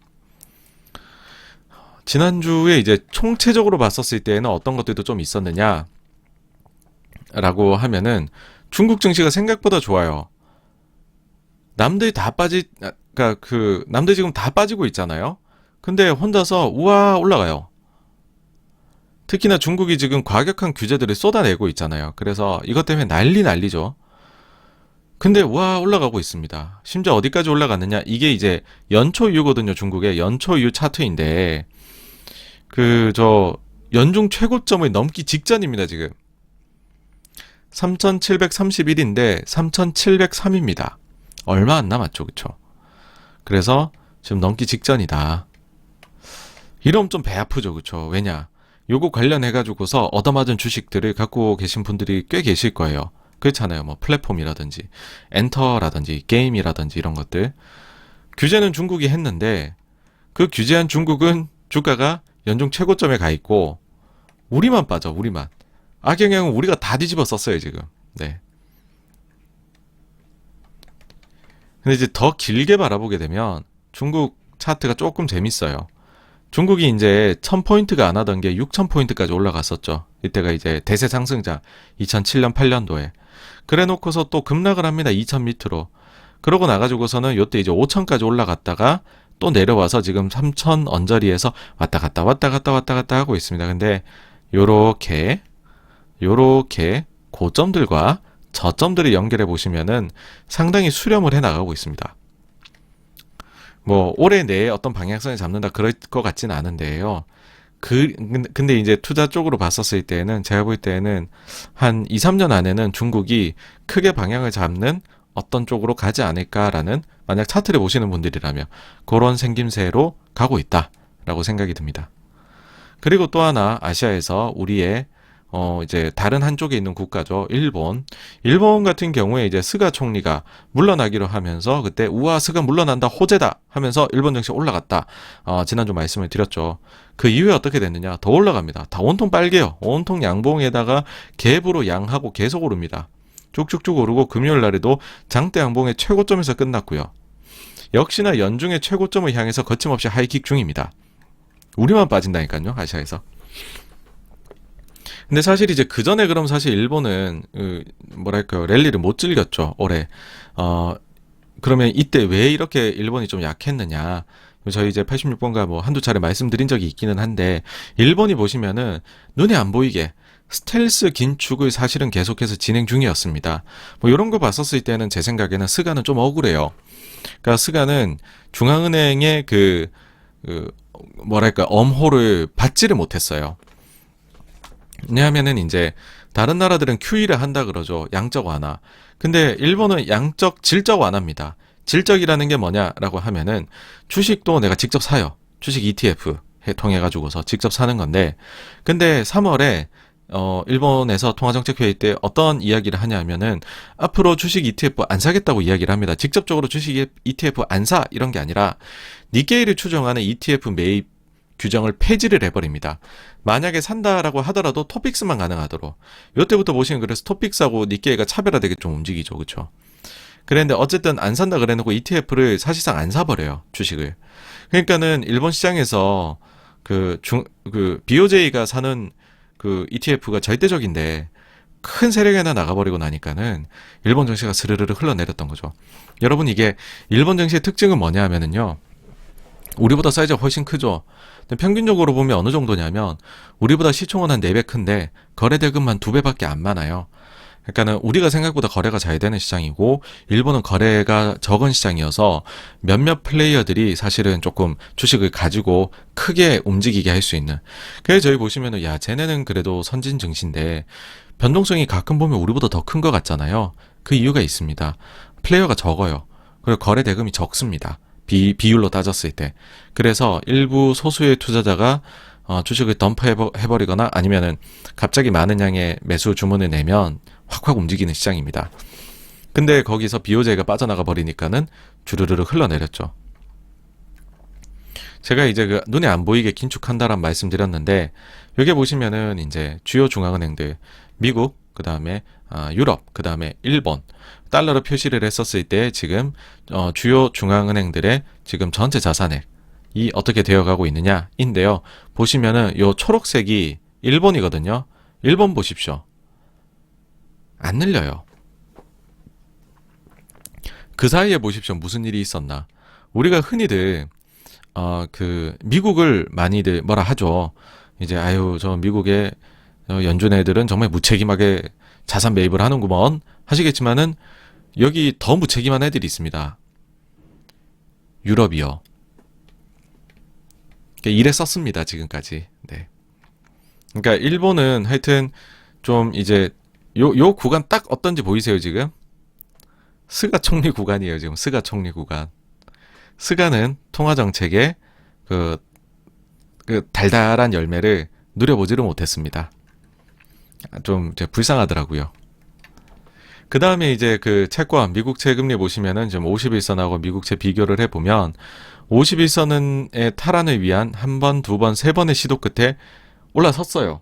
지난주에 이제 총체적으로 봤었을 때에는 어떤 것들도 좀 있었느냐 라고 하면은 중국 증시가 생각보다 좋아요. 남들이 다 그러니까 남들 지금 다 빠지고 있잖아요. 근데 혼자서 우와 올라가요. 특히나 중국이 지금 과격한 규제들을 쏟아내고 있잖아요. 그래서 이것 때문에 난리죠. 근데 와 올라가고 있습니다. 심지어 어디까지 올라갔느냐? 이게 이제 연초 이후거든요. 중국의 연초 이후 차트인데 연중 최고점을 넘기 직전입니다. 지금 3731인데 3703입니다. 얼마 안 남았죠. 그쵸? 그래서 지금 넘기 직전이다. 이러면 좀 배 아프죠. 그쵸? 왜냐? 요거 관련해가지고서 얻어맞은 주식들을 갖고 계신 분들이 꽤 계실 거예요. 그렇잖아요. 뭐 플랫폼이라든지 엔터라든지 게임이라든지 이런 것들. 규제는 중국이 했는데 그 규제한 중국은 주가가 연중 최고점에 가 있고 우리만 빠져. 우리만. 악영향은 우리가 다 뒤집어 썼어요. 지금. 네. 근데 이제 더 길게 바라보게 되면 중국 차트가 조금 재밌어요. 중국이 이제 1000포인트가 안 하던 게 6000포인트까지 올라갔었죠. 이때가 이제 대세 상승장 2007년 8년도에. 그래 놓고서 또 급락을 합니다. 2000 밑으로. 그러고 나가지고서는 요때 이제 5000까지 올라갔다가 또 내려와서 지금 3000 언저리에서 왔다 갔다 하고 있습니다. 근데 요렇게 고점들과 저점들을 연결해 보시면은 상당히 수렴을 해 나가고 있습니다. 뭐 올해 내에 어떤 방향성을 잡는다 그럴 것 같진 않은데요. 근데 이제 투자 쪽으로 봤었을 때는 제가 볼 때는 한 2, 3년 안에는 중국이 크게 방향을 잡는 어떤 쪽으로 가지 않을까라는 만약 차트를 보시는 분들이라면 그런 생김새로 가고 있다라고 생각이 듭니다. 그리고 또 하나 아시아에서 우리의 이제 다른 한쪽에 있는 국가죠. 일본 같은 경우에 이제 스가 총리가 물러나기로 하면서 그때 우와 스가 물러난다 호재다 하면서 일본 증시 올라갔다. 지난주 말씀을 드렸죠. 그 이후에 어떻게 됐느냐? 더 올라갑니다. 다 온통 빨개요. 온통 양봉에다가 갭으로 양하고 계속 오릅니다. 쭉쭉쭉 오르고 금요일 날에도 장대 양봉의 최고점에서 끝났고요. 역시나 연중의 최고점을 향해서 거침없이 하이킥 중입니다. 우리만 빠진다니까요. 아시아에서. 근데 사실 이제 그 전에 그럼 사실 일본은 뭐랄까요 랠리를 못 즐겼죠 올해. 그러면 이때 왜 이렇게 일본이 좀 약했느냐? 저희 이제 86번가 뭐 한두 차례 말씀드린 적이 있기는 한데 일본이 보시면은 눈에 안 보이게 스텔스 긴축을 사실은 계속해서 진행 중이었습니다. 뭐 이런 거 봤었을 때는 제 생각에는 스가는 좀 억울해요. 그러니까 스가는 중앙은행의 뭐랄까 엄호를 받지를 못했어요. 왜냐하면은 이제 다른 나라들은 QE를 한다 그러죠. 양적 완화. 근데 일본은 양적 질적 완화입니다. 질적이라는 게 뭐냐라고 하면은 주식도 내가 직접 사요. 주식 ETF 통해 가지고서 직접 사는 건데 근데 3월에 일본에서 통화정책회의 때 어떤 이야기를 하냐면은 앞으로 주식 ETF 안 사겠다고 이야기를 합니다. 직접적으로 주식 ETF 안 사 이런 게 아니라 니케이를 추정하는 ETF 매입 규정을 폐지를 해버립니다. 만약에 산다라고 하더라도 토픽스만 가능하도록. 이때부터 보시면 그래서 토픽스하고 니케이가 차별화되게 좀 움직이죠. 그렇죠? 그랬는데 어쨌든 안 산다 그래놓고 ETF를 사실상 안 사버려요. 주식을. 그러니까는 일본 시장에서 BOJ가 사는 ETF가 절대적인데 큰 세력이 하나 나가버리고 나니까는 일본 증시가 스르르르 흘러내렸던 거죠. 여러분 이게 일본 증시의 특징은 뭐냐 하면은요. 우리보다 사이즈가 훨씬 크죠. 근데 평균적으로 보면 어느 정도냐면 우리보다 시총은 한 4배 큰데 거래 대금만 2배밖에 안 많아요. 그러니까는 우리가 생각보다 거래가 잘 되는 시장이고 일본은 거래가 적은 시장이어서 몇몇 플레이어들이 사실은 조금 주식을 가지고 크게 움직이게 할 수 있는. 그래서 저희 보시면은 야 쟤네는 그래도 선진 증시인데 변동성이 가끔 보면 우리보다 더 큰 것 같잖아요. 그 이유가 있습니다. 플레이어가 적어요. 그리고 거래 대금이 적습니다. 비율로 따졌을 때. 그래서 일부 소수의 투자자가 주식을 덤프해버리거나 아니면은 갑자기 많은 양의 매수 주문을 내면 확확 움직이는 시장입니다. 근데 거기서 BOJ가 빠져나가 버리니까는 주르르르 흘러내렸죠. 제가 이제 그 눈에 안 보이게 긴축한다란 말씀드렸는데, 여기 보시면은 이제 주요 중앙은행들, 미국, 그 다음에 유럽, 그 다음에 일본, 달러로 표시를 했었을 때 지금 주요 중앙은행들의 지금 전체 자산액이 어떻게 되어가고 있느냐인데요. 보시면은 요 초록색이 일본이거든요. 일본 보십시오. 안 늘려요. 그 사이에 보십시오. 무슨 일이 있었나. 우리가 흔히들 미국을 많이들 뭐라 하죠. 이제 아유 저 미국의 연준 애들은 정말 무책임하게 자산 매입을 하는구먼 하시겠지만은 여기 더 무책임한 애들이 있습니다. 유럽이요. 이래 썼습니다 지금까지. 네. 그러니까 일본은 하여튼 좀 이제 요 구간 딱 어떤지 보이세요 지금? 스가 총리 구간이에요 지금. 스가 총리 구간. 스가는 통화정책의 그 달달한 열매를 누려보지를 못했습니다. 좀 불쌍하더라고요. 그 다음에 이제 그 채권, 미국채 금리 보시면은 지금 51선하고 미국채 비교를 해보면 51선의 탈환을 위한 한 번, 두 번, 세 번의 시도 끝에 올라섰어요.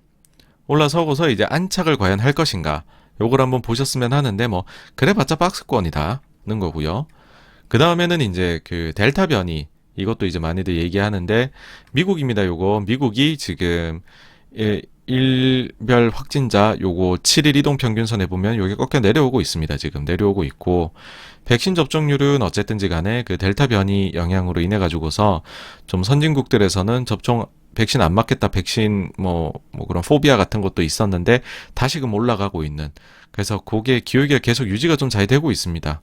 올라서고서 이제 안착을 과연 할 것인가. 요걸 한번 보셨으면 하는데 뭐 그래봤자 박스권이다는 거고요. 그 다음에는 이제 그 델타 변이, 이것도 이제 많이들 얘기하는데 미국입니다. 요거 미국이 지금 일별 확진자 요거 7일 이동 평균선에 보면 요게 꺾여 내려오고 있습니다. 지금 내려오고 있고, 백신 접종률은 어쨌든지 간에 그 델타 변이 영향으로 인해 가지고서 좀 선진국들에서는 백신 안 맞겠다, 백신 뭐 그런 포비아 같은 것도 있었는데 다시금 올라가고 있는, 그래서 그게 기울기가 계속 유지가 좀 잘 되고 있습니다.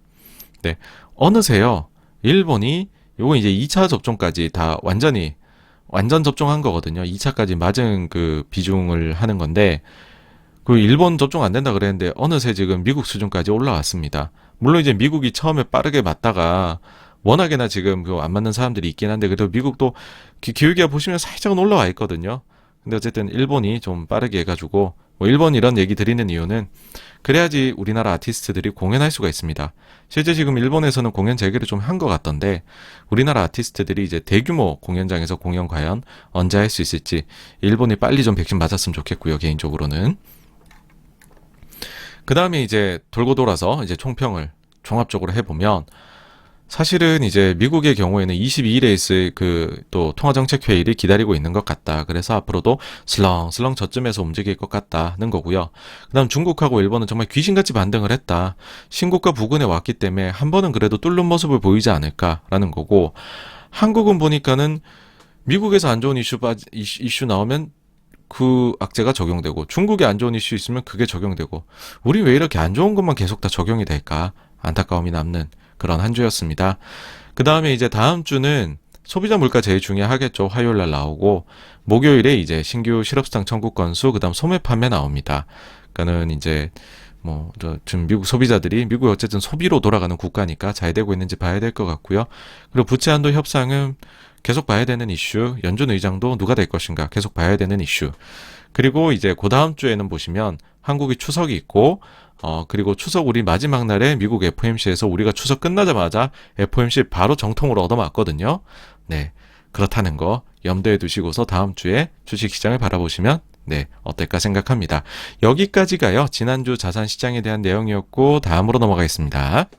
네. 어느새요, 일본이 요거 이제 2차 접종까지 다 완전 접종한 거거든요. 2차까지 맞은 그 비중을 하는 건데, 그 일본 접종 안 된다 그랬는데 어느새 지금 미국 수준까지 올라왔습니다. 물론 이제 미국이 처음에 빠르게 맞다가 워낙에나 지금 그 안 맞는 사람들이 있긴 한데, 그래도 미국도 기울기가 보시면 살짝은 올라와 있거든요. 근데 어쨌든 일본이 좀 빠르게 해가지고, 뭐 일본 이런 얘기 드리는 이유는 그래야지 우리나라 아티스트들이 공연할 수가 있습니다. 실제 지금 일본에서는 공연 재개를 좀 한 것 같던데, 우리나라 아티스트들이 이제 대규모 공연장에서 공연 과연 언제 할 수 있을지 일본이 빨리 좀 백신 맞았으면 좋겠고요, 개인적으로는. 그 다음에 이제 돌고 돌아서 이제 총평을 종합적으로 해보면, 사실은 이제 미국의 경우에는 22일에 있을 그 또 통화정책회의를 기다리고 있는 것 같다. 그래서 앞으로도 슬렁슬렁 저쯤에서 움직일 것 같다는 거고요. 그 다음 중국하고 일본은 정말 귀신같이 반등을 했다. 신고가 부근에 왔기 때문에 한 번은 그래도 뚫는 모습을 보이지 않을까라는 거고, 한국은 보니까는 미국에서 안 좋은 이슈 나오면 그 악재가 적용되고, 중국에 안 좋은 이슈 있으면 그게 적용되고, 우리 왜 이렇게 안 좋은 것만 계속 다 적용이 될까? 안타까움이 남는 그런 한 주였습니다. 그 다음에 이제 다음 주는 소비자 물가 제일 중요하겠죠. 화요일 날 나오고, 목요일에 이제 신규 실업수당 청구 건수, 그 다음 소매 판매 나옵니다. 그러니까는 이제 지금 미국 소비자들이, 미국이 어쨌든 소비로 돌아가는 국가니까 잘 되고 있는지 봐야 될 것 같고요. 그리고 부채 한도 협상은 계속 봐야 되는 이슈, 연준 의장도 누가 될 것인가 계속 봐야 되는 이슈. 그리고 이제 그 다음 주에는 보시면 한국이 추석이 있고, 그리고 추석 우리 마지막 날에 미국 FOMC에서 우리가 추석 끝나자마자 FOMC 바로 정통으로 얻어맞거든요. 네. 그렇다는 거 염두에 두시고서 다음 주에 주식시장을 바라보시면 네, 어떨까 생각합니다. 여기까지가요, 지난주 자산시장에 대한 내용이었고, 다음으로 넘어가겠습니다.